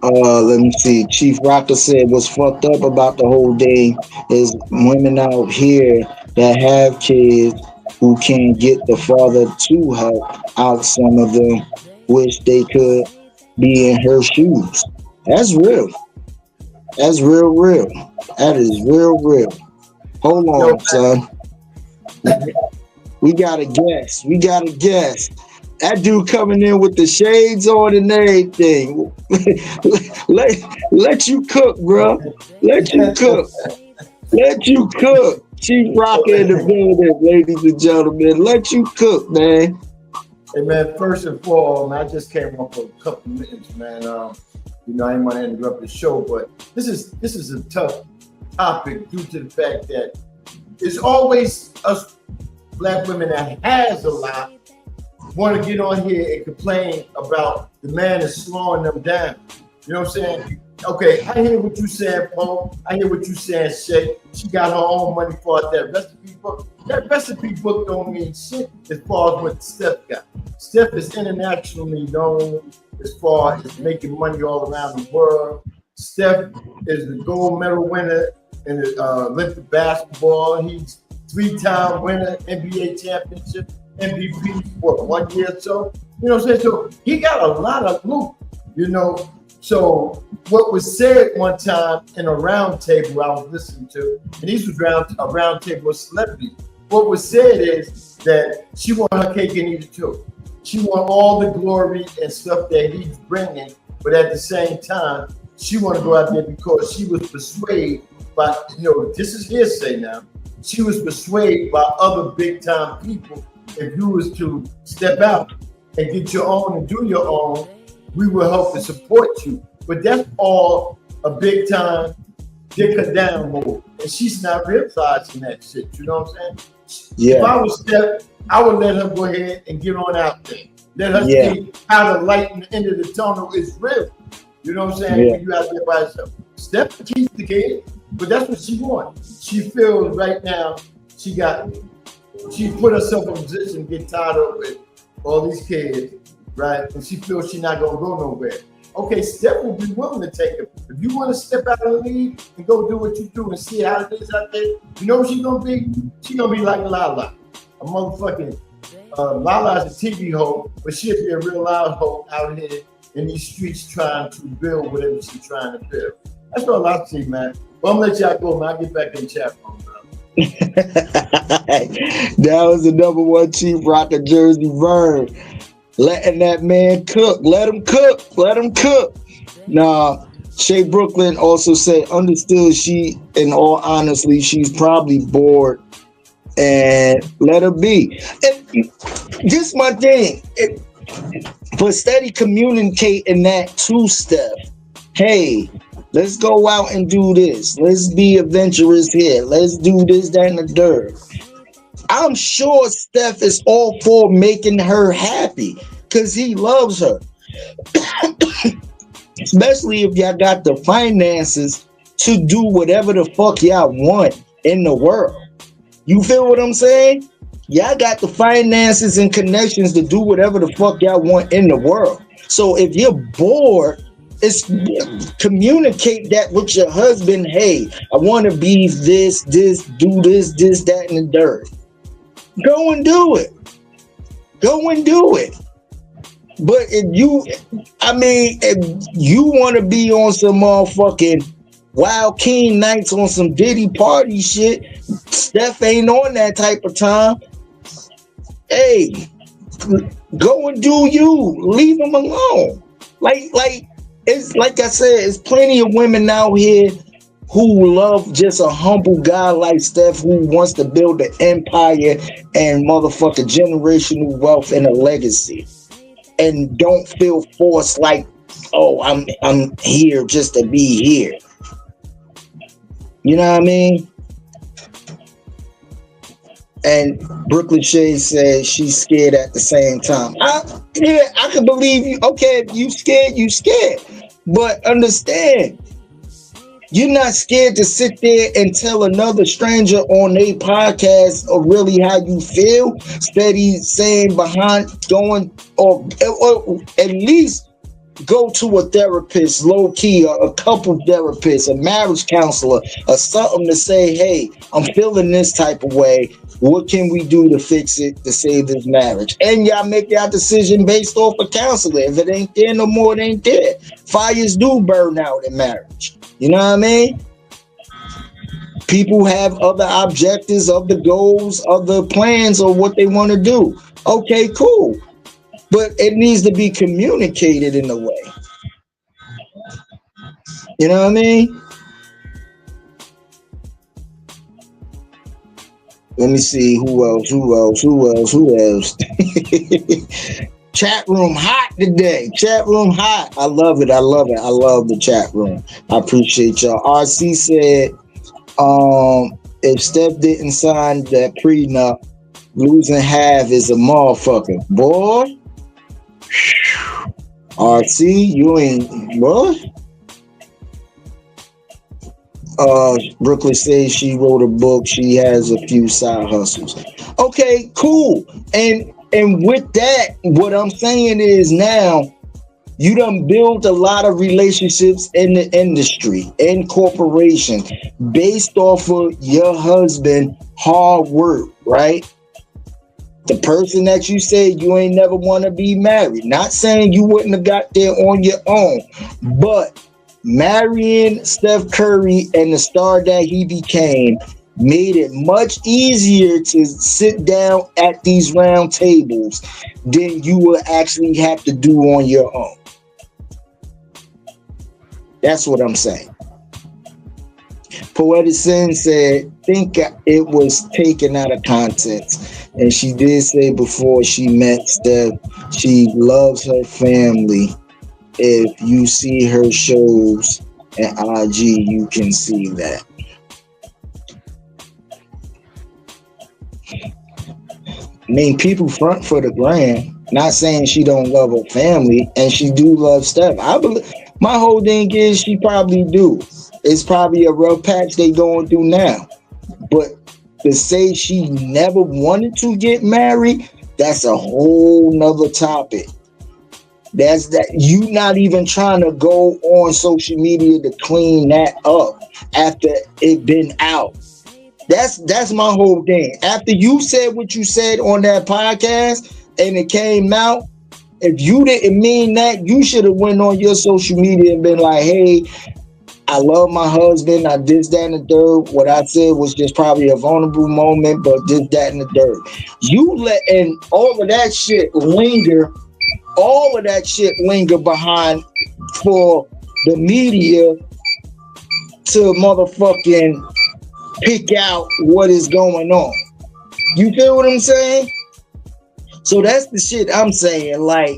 Let me see. Chief Rocker said what's fucked up about the whole thing is women out here that have kids who can't get the father to help out. Some of them wish they could be in her shoes. That's real. That's real. That is real. Hold on, son. We got a guess. That dude coming in with the shades on and everything. let you cook, bro. Let you cook. Chief Rocker in the building, ladies and gentlemen. Let you cook, man. Hey, man, first and foremost, I just came up for a couple minutes, man. I didn't want to interrupt the show, but this is a tough topic due to the fact that it's always us black women that has a lot want to get on here and complain about the man is slowing them down. You know what I'm saying? Okay, I hear what you saying, Paul. I hear what you saying, Shay. She got her own money for that recipe book. That recipe book don't mean shit as far as what Steph got. Steph is internationally known as far as making money all around the world. Steph is the gold medal winner in the Olympic basketball. He's 3-time winner, NBA championship, MVP for 1 year or so. You know what I'm saying? So he got a lot of loot, So what was said one time in a round table I was listening to, and these was a round table of celebrities. What was said is that she want her cake and eat it too. She want all the glory and stuff that he's bringing, but at the same time, she want to go out there because she was persuaded by, this is hearsay now. She was persuaded by other big time people. If you was to step out and get your own and do your own, we will help and support you. But that's all a big time dick her down move. And she's not realizing that shit. You know what I'm saying? Yeah. If I was Steph, I would let her go ahead and get on out there. Let her see how the light in the end of the tunnel is real. You know what I'm saying? When you out there by yourself. Steph keeps the kid, but that's what she wants. She feels right now she put herself in a position to get tied up with all these kids, right? And she feels she's not gonna go nowhere. Okay, Steph will be willing to take it. If you want to step out of the league and go do what you do and see how it is out there, you know what she's gonna be? She's gonna be like Lala, a motherfucking Lala's a TV hoe, but she'll be a real loud hoe out here in these streets trying to build whatever she's trying to build. That's all I see, man. Well, I'm gonna let y'all go, man. I'll get back in the chat room, bro. That was the number one Chief Rocker, Jersey Vern. Letting that man cook. Let him cook. Let him cook. Nah, Shay Brooklyn also said, understood she, in all honesty, she's probably bored and let her be. And this my thing. But steady communicating that to Steph. Hey, let's go out and do this. Let's be adventurous here. Let's do this, that, and the third. I'm sure Steph is all for making her happy because he loves her. Especially if y'all got the finances to do whatever the fuck y'all want in the world. You feel what I'm saying? Y'all got the finances and connections to do whatever the fuck y'all want in the world. So if you're bored, communicate that with your husband. Hey, I want to be this, do this, that, and the third. Go and do it. Go and do it. But if you want to be on some motherfucking Wild King nights on some Diddy party shit, Steph ain't on that type of time. Hey, go and do you. Leave him alone. Like it's like I said, there's plenty of women out here who love just a humble guy like Steph who wants to build an empire and motherfucker generational wealth and a legacy, and don't feel forced like, oh, I'm here just to be here. You know what I mean? And Brooklyn Shade says she's scared at the same time. I can believe you. Okay, if you scared, you scared. But understand, you're not scared to sit there and tell another stranger on a podcast or really how you feel. Steady saying behind going or at least go to a therapist, low key, or a couple therapist, a marriage counselor, or something to say, hey, I'm feeling this type of way. What can we do to fix it to save this marriage? And y'all make your decision based off of counseling. If it ain't there no more, it ain't there. Fires do burn out in marriage. You know what I mean? People have other objectives, other goals, other plans of what they want to do. Okay, cool. But it needs to be communicated in a way. You know what I mean? Let me see who else. Chat room hot today. Chat room hot. I love it. I love the chat room. I appreciate y'all. RC said, if Steph didn't sign that prenup, losing half is a motherfucker. Boy. RC, you ain't what? Brooklyn says she wrote a book. She has a few side hustles. Okay, cool. And with that, what I'm saying is now you done built a lot of relationships in the industry, in corporation, based off of your husband hard work, right? The person that you said you ain't never want to be married. Not saying you wouldn't have got there on your own, but marrying Steph Curry and the star that he became made it much easier to sit down at these round tables than you will actually have to do on your own. That's what I'm saying. Poetic Sin said, think it was taken out of context. And she did say before she met Steph, she loves her family. If you see her shows at IG, you can see that. I mean, people front for the gram. Not saying she don't love her family, and she do love Steph. I believe my whole thing is she probably do. It's probably a rough patch they going through now. But to say she never wanted to get married, that's a whole nother topic. That's that you not even trying to go on social media to clean that up after it been out. That's my whole thing. After you said what you said on that podcast and it came out, if you didn't mean that, you should have went on your social media and been like, hey, I love my husband. I this, that, and the third. What I said was just probably a vulnerable moment, but this, that, and the third. You letting all of that shit linger, behind for the media to motherfucking pick out what is going on. You feel what I'm saying? So that's the shit I'm saying. Like,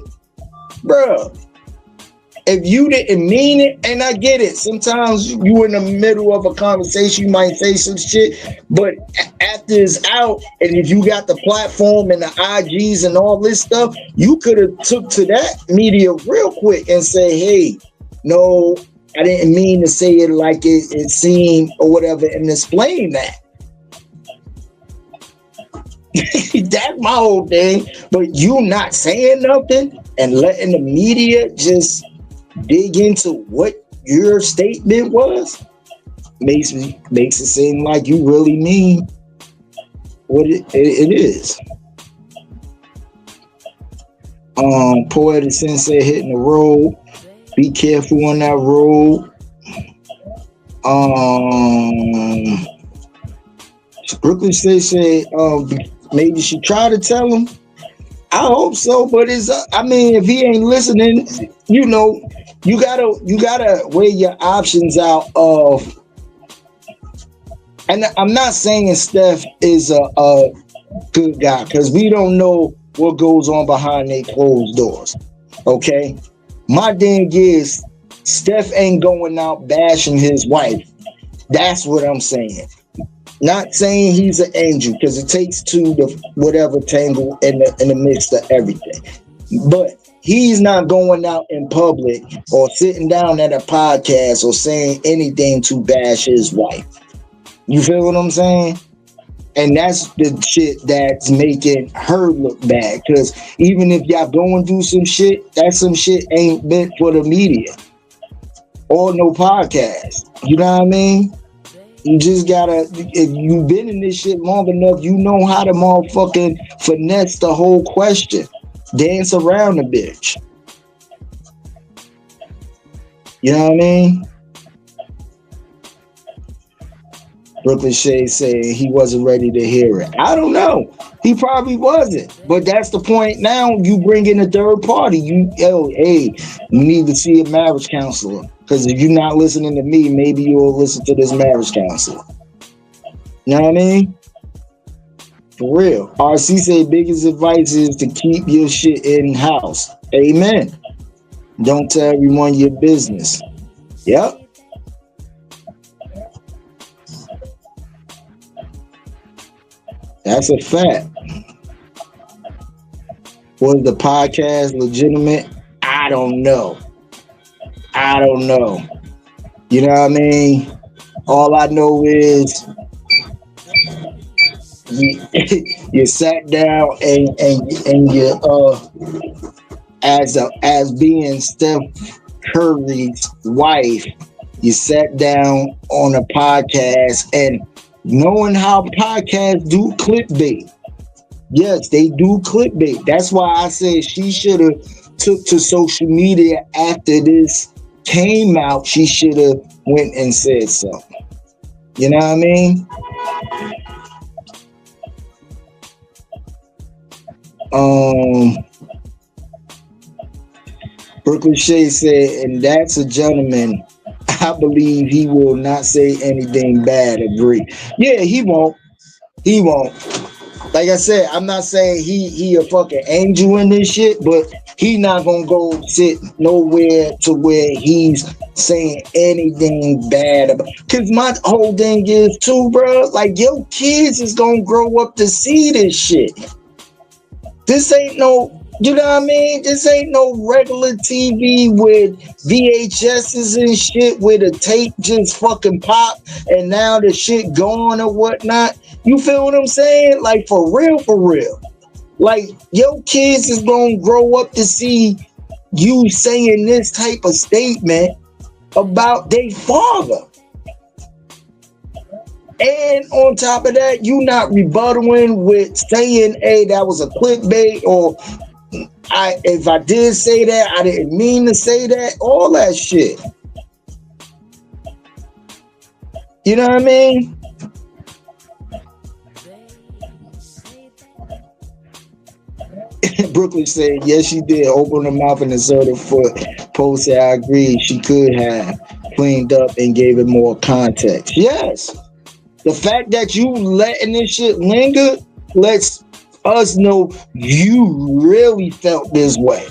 bro, if you didn't mean it, and I get it, sometimes you in the middle of a conversation, you might say some shit, but after it's out, and if you got the platform and the IGs and all this stuff, you could have took to that media real quick and say, hey, no, I didn't mean to say it like it seemed or whatever, and explain that. That's my whole thing. But you not saying nothing and letting the media just dig into what your statement was makes it seem like you really mean what it is. Poetic Sensei hitting the road. Be careful on that road. Brooklyn say maybe she tried to tell him. I hope so, but it's I mean, if he ain't listening, you know, you gotta weigh your options out of. And I'm not saying Steph is a good guy, because we don't know what goes on behind their closed doors. Okay, my thing is Steph ain't going out bashing his wife. That's what I'm saying. Not saying he's an angel, because it takes two to whatever tangle in the midst of everything. But he's not going out in public or sitting down at a podcast or saying anything to bash his wife. You feel what I'm saying? And that's the shit that's making her look bad. Because even if y'all go and do some shit, that some shit ain't meant for the media or no podcast. You know what I mean? You just gotta, if you've been in this shit long enough, you know how to motherfucking finesse the whole question. Dance around the bitch. You know what I mean? Brooklyn Shea saying he wasn't ready to hear it. I don't know. He probably wasn't. But that's the point now. You bring in a third party. You need to see a marriage counselor. Because if you're not listening to me, maybe you'll listen to this marriage counselor. You know what I mean? For real. RC say biggest advice is to keep your shit in house. Amen. Don't tell everyone your business. Yep. That's a fact. Was the podcast legitimate? I don't know. You know what I mean? All I know is you sat down and you as being Steph Curry's wife, you sat down on a podcast, and knowing how podcasts do clickbait, Yes, they do clickbait. That's why I said she should have took to social media after this came out. She should have went and said something. You know what I mean? Brooklyn Shea said, and that's a gentleman. I believe he will not say anything bad. Agree. Yeah, he won't. He won't. Like I said, I'm not saying he a fucking angel in this shit, but he not gonna go sit nowhere to where he's saying anything bad about. Cause my whole thing is too, bro. Like your kids is gonna grow up to see this shit. This ain't no, you know what I mean? This ain't no regular TV with VHSs and shit where the tape just fucking pop and now the shit gone or whatnot. You feel what I'm saying? Like for real. Like your kids is gonna grow up to see you saying this type of statement about their father. And on top of that, you not rebuttaling with saying, hey, that was a clickbait, or if I did say that, I didn't mean to say that, all that shit. You know what I mean? Brooklyn said, yes, she did. Open her mouth and insert her foot. Poe said, I agree. She could have cleaned up and gave it more context. Yes. The fact that you letting this shit linger lets us know you really felt this way.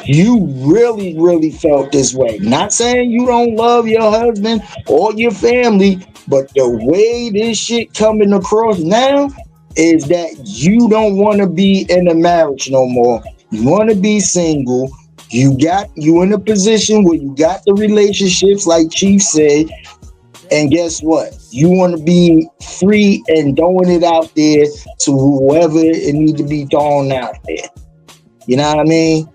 You really felt this way. Not saying you don't love your husband or your family, but the way this shit coming across now is that you don't want to be in a marriage no more. You want to be single. You in a position where you got the relationships, like Chief said. And guess what? You want to be free and throwing it out there to whoever it needs to be thrown out there. You know what I mean?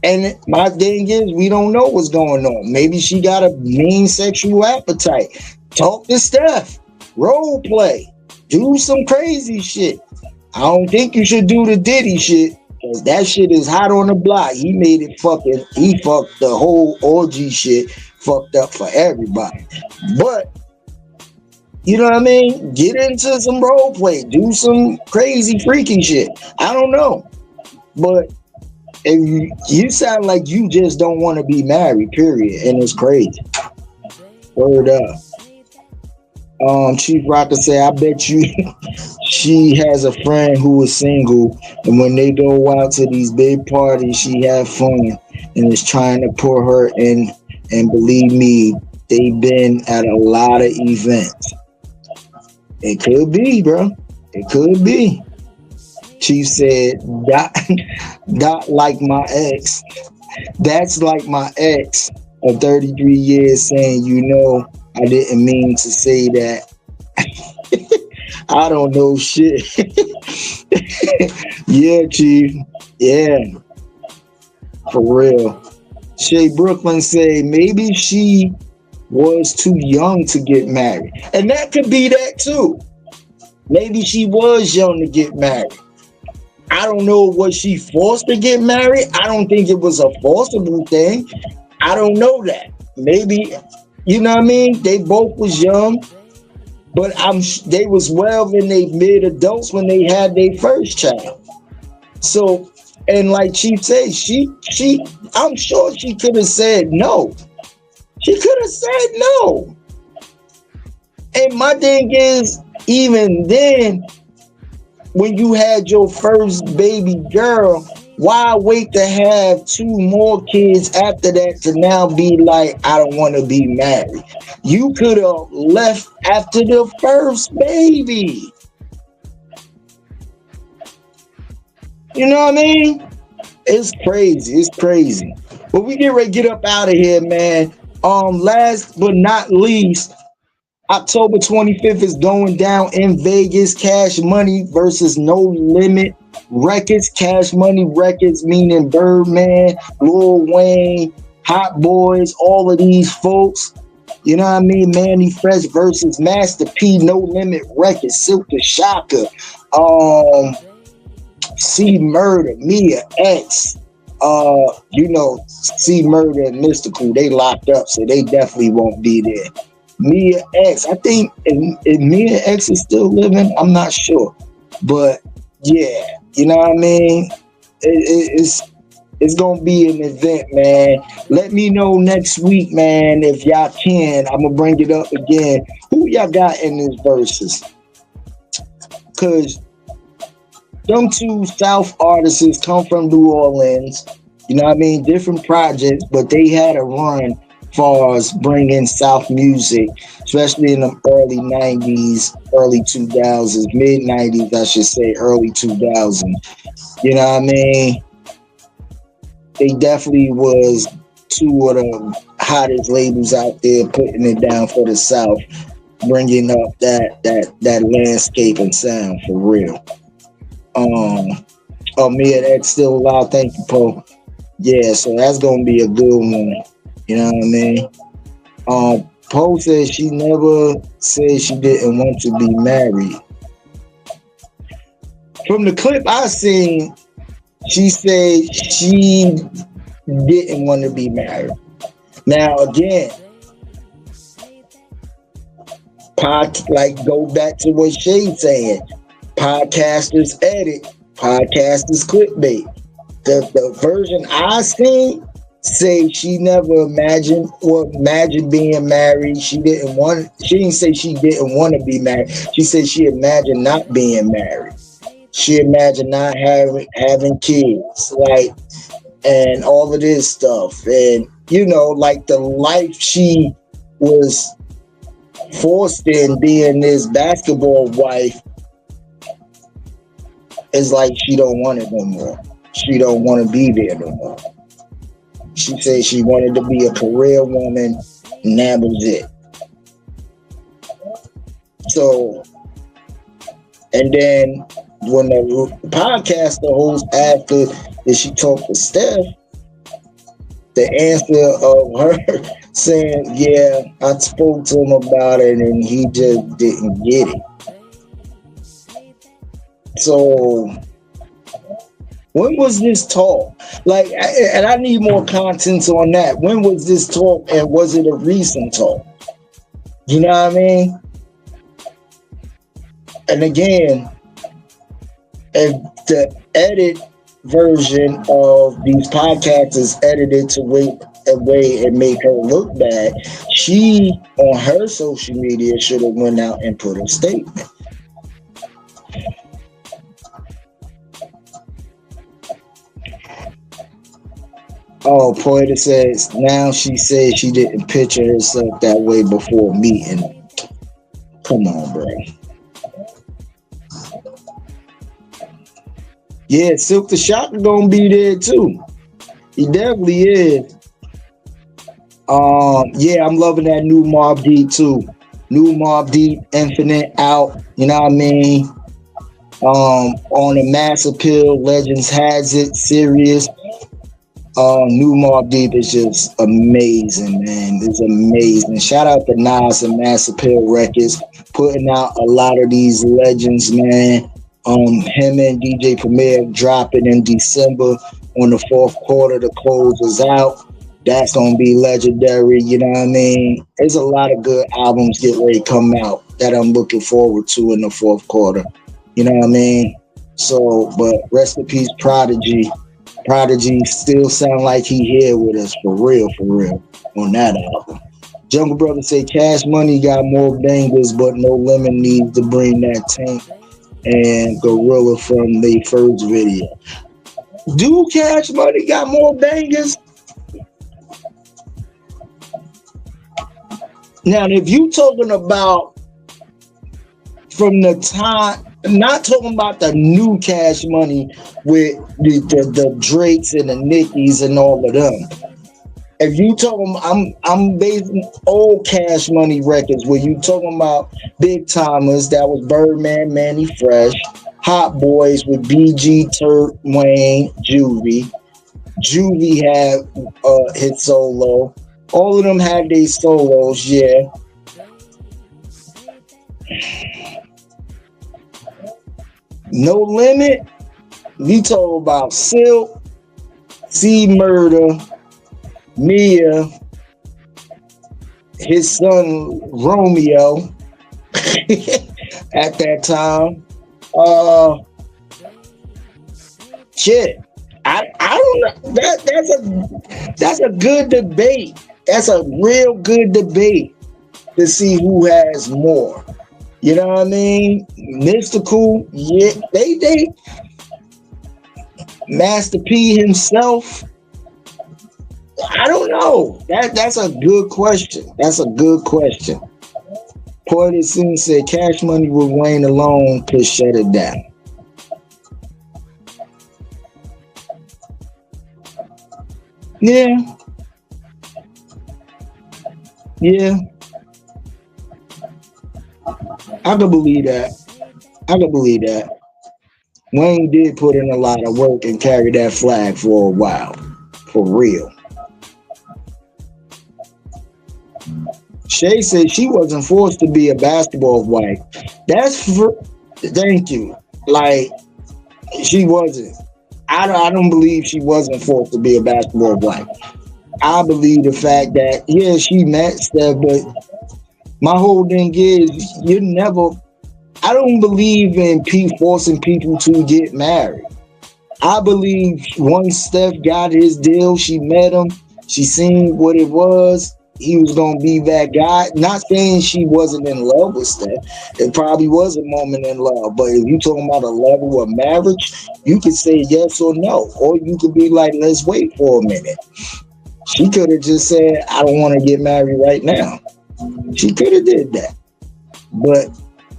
And my thing is, we don't know what's going on. Maybe she got a mean sexual appetite. Talk to Steph. Role play. Do some crazy shit. I don't think you should do the Diddy shit, because that shit is hot on the block. He made it fucking, he fucked the whole orgy shit fucked up for everybody. But you know what I mean? Get into some role play, do some crazy freaky shit. I don't know. But if you sound like you just don't want to be married, period, and it's crazy. Word up. Chief Rocker said, I bet you she has a friend who is single, and when they go out to these big parties, she have fun and is trying to pour her in. And believe me, they've been at a lot of events. It could be, bro. It could be. Chief said, not like my ex. That's like my ex of 33 years saying, you know, I didn't mean to say that. I don't know shit. Yeah, Chief. Yeah. For real. Shay Brooklyn said maybe she was too young to get married. And that could be that too. Maybe she was young to get married. I don't know, was she forced to get married? I don't think it was a forcible thing. I don't know that. Maybe, you know what I mean? They both was young, but they was well in their mid-adults when they had their first child. So, and like Chief said, I'm sure she could have said no. She could have said no. And my thing is, even then, when you had your first baby girl, why wait to have two more kids after that to now be like, I don't want to be married? You could have left after the first baby. You know what I mean? It's crazy. It's crazy. But we get ready to get up out of here, man. Last but not least, October 25th is going down in Vegas. Cash Money versus No Limit Records. Cash Money Records meaning Birdman, Lil Wayne, Hot Boys, all of these folks. You know what I mean? Manny Fresh versus Master P. No Limit Records. Silk the Shocker. C Murder, Mia X, you know, C Murder and Mystical, they locked up, so they definitely won't be there. Mia X, I think if Mia X is still living, I'm not sure. But yeah, you know what I mean? It's gonna be an event, man. Let me know next week, man, if y'all can. I'm gonna bring it up again. Who y'all got in this verses? Cause them two South artists come from New Orleans. You know what I mean? Different projects, but they had a run far as bringing South music, especially in the early 90s, early 2000s, mid 90s, I should say, early 2000s. You know what I mean? They definitely was two of the hottest labels out there, putting it down for the South, bringing up that landscape and sound for real. Mia X still alive. Thank you, Poe. Yeah, so that's gonna be a good one. You know what I mean? Poe said she never said she didn't want to be married. From the clip I seen, she said she didn't want to be married. Now again, like go back to what Shade's saying. Podcasters edit, podcasters clickbait. The version I seen say she never imagined being married. She didn't say she didn't want to be married. She said she imagined not being married. She imagined not having kids, like, and all of this stuff. And you know, like the life she was forced in, being this basketball wife, is like she don't want it no more. She don't want to be there no more. She said she wanted to be a career woman, and that was it. So, and then when the podcaster host asked her if she talked to Steph, the answer of her saying, yeah, I spoke to him about it and he just didn't get it. So, when was this talk? Like, and I need more content on that. When was this talk, and was it a recent talk? You know what I mean? And again, if the edit version of these podcasts is edited to a way and make her look bad, she on her social media should have went out and put a statement. Oh, Poeta says now she said she didn't picture herself that way before meeting. Come on, bro. Yeah, Silk the Shocker gonna be there too. He definitely is. Yeah, I'm loving that new Mobb Deep too. New Mobb Deep, Infinite out. You know what I mean? On the Mass Appeal, Legends Has It series. New Mobb Deep is just amazing, man. It's amazing. Shout out to Nas and Mass Appeal Records putting out a lot of these legends, man. Him and DJ Premier dropping in December on the fourth quarter. The close is out. That's gonna be legendary. You know what I mean? There's a lot of good albums getting ready to come out that I'm looking forward to in the fourth quarter. You know what I mean? So, but rest in peace, Prodigy. Prodigy still sound like he here with us for real on that album. Jungle Brother say Cash Money got more bangers, but No Limit needs to bring that Tank and Gorilla from the first video. Do Cash Money got more bangers? Now, if you talking about from the time, not talking about the new Cash Money with the Drakes and the Nickies and all of them. If you talking, I'm basing old Cash Money records where you talking about big timers. That was Birdman, Manny Fresh, Hot Boys with BG, Turk, Wayne, Juvie. Juvie had his solo. All of them had their solos, yeah. No Limit, We talk about Silk, C Murder, Mia, his son Romeo at that time. Shit. I don't know. That's a good debate. That's a real good debate to see who has more. You know what I mean? Mystical, yeah, they Master P himself. I don't know. That's a good question. That's a good question. Poetic Sin said Cash Money with Wayne alone could shut it down. Yeah. Yeah. I can believe that. I can believe that. Wayne did put in a lot of work and carry that flag for a while. For real. Shay said she wasn't forced to be a basketball wife. Thank you. Like, she wasn't. I don't believe she wasn't forced to be a basketball wife. I believe the fact that, yeah, she met Steph, but my whole thing is, I don't believe in forcing people to get married. I believe once Steph got his deal, she met him, she seen what it was, he was going to be that guy. Not saying she wasn't in love with Steph. It probably was a moment in love. But if you're talking about a level of marriage, you could say yes or no. Or you could be like, let's wait for a minute. She could have just said, I don't want to get married right now. She could have did that. But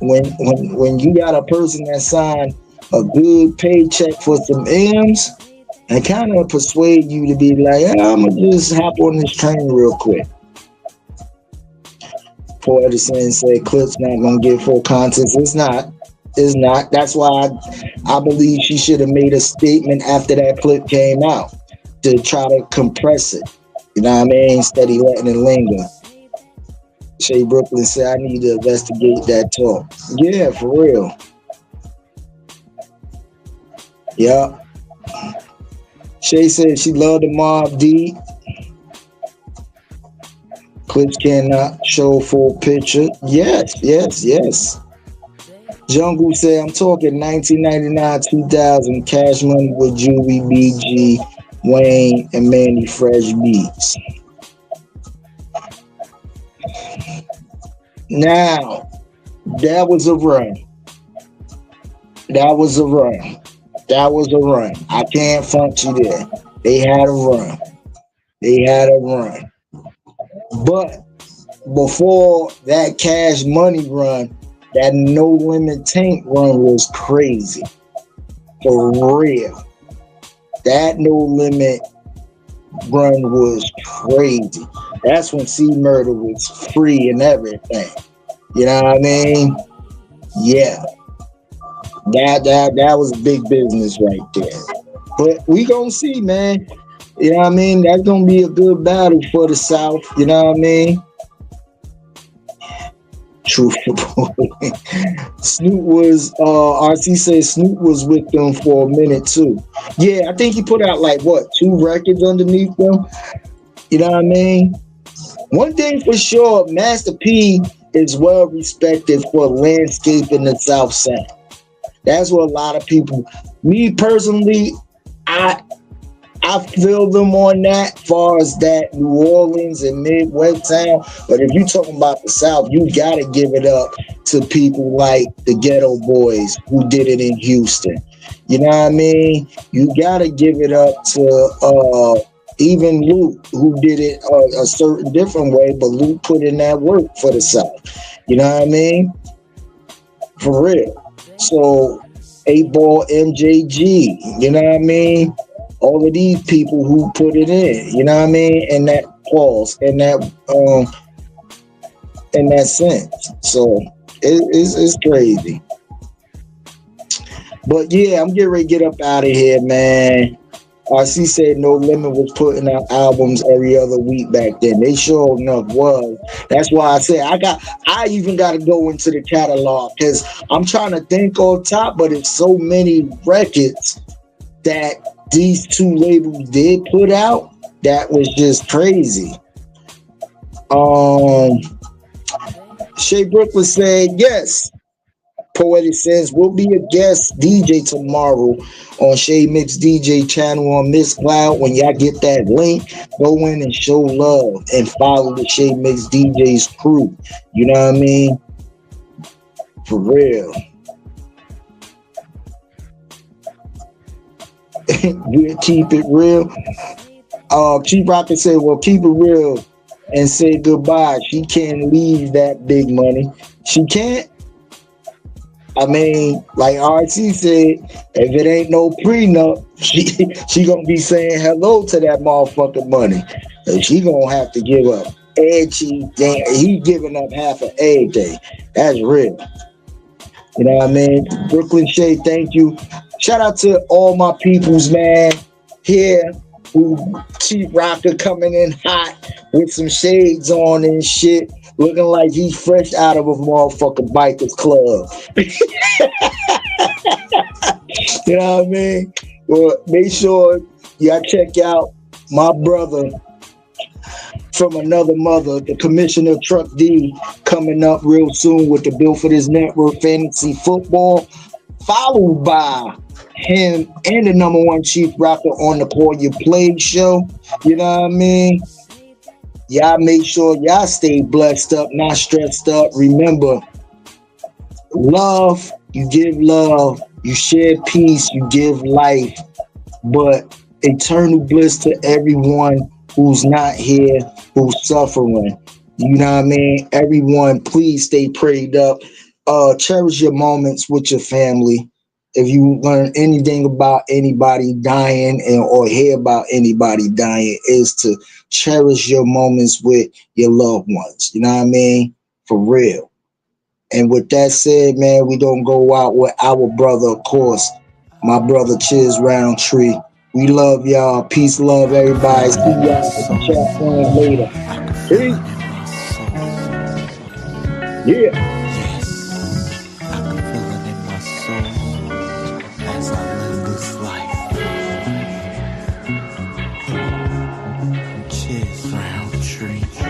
when you got a person that signed a good paycheck for some M's and kind of persuade you to be like, I'm going to just hop on this train real quick. Poor Edison said Clip's not going to get full content. It's not. That's why I believe she should have made a statement after that clip came out to try to compress it. You know what I mean? Instead of letting it linger. Shay Brooklyn said, I need to investigate that talk. Yeah, for real. Yeah. Shay said she loved the Mob Deep. Clips cannot show full picture. Yes. Jungle said, I'm talking 1999, 2000, Cash Money with Juvie, BG, Wayne, and Manny Fresh Beats. Now, that was a run. I can't front you there. They had a run. But before that Cash Money run, that No Limit Tank run was crazy. For real. That No Limit run was crazy. That's when C Murder was free and everything. You know what I mean? Yeah. That was big business right there. But we gonna see, man. You know what I mean? That's gonna be a good battle for the South. You know what I mean? Truthful boy. Snoop was RC says Snoop was with them for a minute too. Yeah, I think he put out like 2 records underneath them. You know what I mean? One thing for sure, Master P is well respected for landscaping the South Side. That's what a lot of people. Me personally, I feel them on that, far as that New Orleans and Midwest town. But if you're talking about the South, you gotta give it up to people like the Ghetto Boys who did it in Houston. You know what I mean? You gotta give it up to even Luke, who did it a certain different way, but Luke put in that work for the South. You know what I mean? For real. So 8-Ball, MJG, you know what I mean? All of these people who put it in, you know what I mean? And that pause, and that in that sense. So it's crazy. But yeah, I'm getting ready to get up out of here, man. RC said No Limit was putting out albums every other week back then. They sure enough was. That's why I said I even got to go into the catalog because I'm trying to think on top, but it's so many records that these two labels did put out, that was just crazy. Shay Brooklyn said, yes, Poetic Sense will be a guest DJ tomorrow on Shay Mix DJ channel on Miss Cloud. When y'all get that link, go in and show love and follow the Shay Mix DJ's crew. You know what I mean? For real. We'll keep it real. Chief Rocket said, well, keep it real and say goodbye. She can't leave that big money. She can't. I mean, like RC said, if it ain't no prenup, she gonna be saying hello to that motherfucking money. And she gonna have to give up. He giving up half of everything. That's real. You know what I mean? Brooklyn Shay, thank you. Shout out to all my peoples, man. Here, who Chief Rocker coming in hot with some shades on and shit, looking like he's fresh out of a motherfucking bikers club. You know what I mean? Well, make sure y'all check out my brother from another mother, the Commissioner Truck D, coming up real soon with the Built for This Network Fantasy Football, followed by him and the number one Chief Rocker on the Call You Play show. You know what I mean? Y'all make sure y'all stay blessed up, not stressed up. Remember, love, you give love, you share peace, you give life, but eternal bliss to everyone who's not here, who's suffering. You know what I mean? Everyone, please stay prayed up. Cherish your moments with your family. If you learn anything about anybody dying or hear about anybody dying, is to cherish your moments with your loved ones. You know what I mean? For real. And with that said, man, we don't go out with our brother, of course, my brother Chiz Roundtree. We love y'all. Peace, love, everybody. See y'all in the chat room later. Peace. Yeah.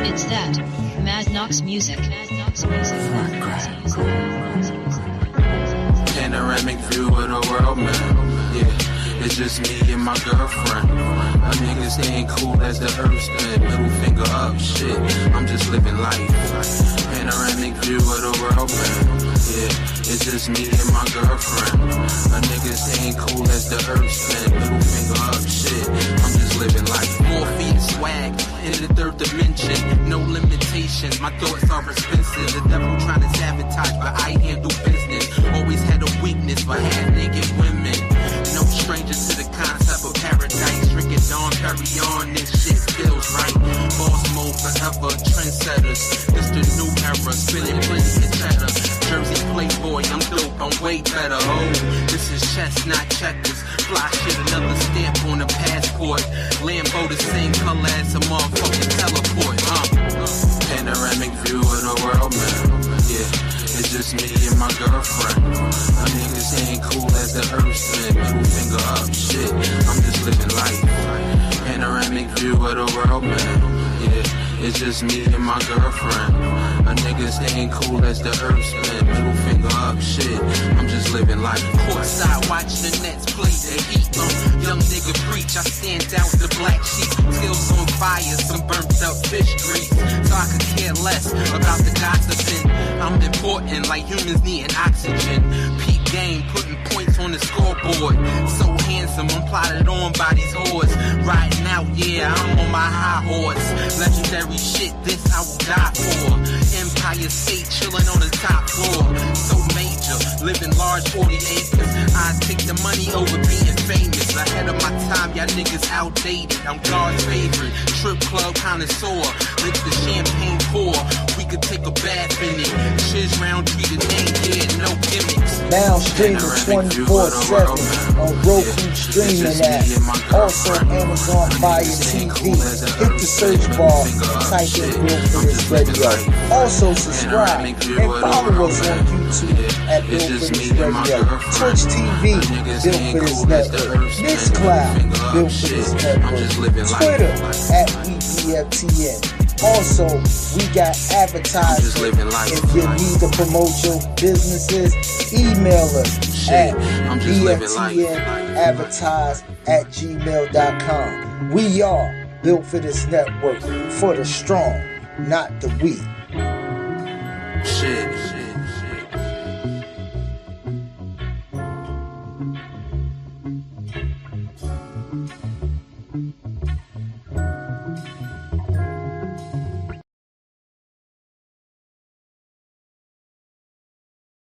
It's that Mad Knox music. Panoramic view of the world, man. Yeah, it's just me and my girlfriend. My niggas they ain't cool as the earth spin. Middle finger up, shit. I'm just living life. Panoramic view of the world, man. Yeah, it's just me and my girlfriend. My niggas they ain't cool as the earth spin. Middle finger up, shit. I'm just living life. 4 feet swag in the third dimension. No limitations. My thoughts are expensive. The devil trying to sabotage, but I handle business. Always had a weakness for half-naked women. No stranger to the concept of paradise. Drinking Dawn Perignon, this shit feels right. Boss mode forever, trendsetters. This the new era, spinning plenty of cheddar. Jersey playboy, I'm dope, I'm way better. Oh, this is chess, not checkers. Fly shit, another stamp on the passport. Lambo the same color as a motherfucking teleport. Panoramic view of the world, man. Yeah, it's just me and my girlfriend. My niggas ain't cool as the earth spin. Middle finger up, shit. I'm just living life. Panoramic view of the world, man. Yeah, it's just me and my girlfriend. My niggas they ain't cool as the earth spin. Middle finger up, shit. I'm just living life. Courtside, watch the Nets play the Heat. Young nigga preach, I stand out the black sheep. Skills on fire, some burnt up fish grease. So I could care less about the gossiping. I'm important, like humans needing oxygen. Peak game, putting points on the scoreboard. So handsome, I'm plotted on by these whores. Riding out, yeah, I'm on my high horse. Legendary shit, this I will die for. Empire State, chilling on the top floor. So major, living large, 40 acres. I take the money over being famous. Ahead of my time, y'all niggas outdated. I'm God's favorite, strip club connoisseur. Lick the champagne pour, we could take a bath in it. Chiz Roundtree the name, yeah, no gimmicks. Now streaming 24/7 on Roku streaming app. Also Amazon Fire TV. Hit the search bar and type in Built for This Radio. Also subscribe and follow us on YouTube at Built for This Radio. Twitch TV, Built for This Network. Mixcloud, Built for This Network. Twitter at BBFTN. Also, we got advertising. If you need to promote your businesses, email us at bftnadvertise@gmail.com. We are Built for This Network, for the strong, not the weak. Shit.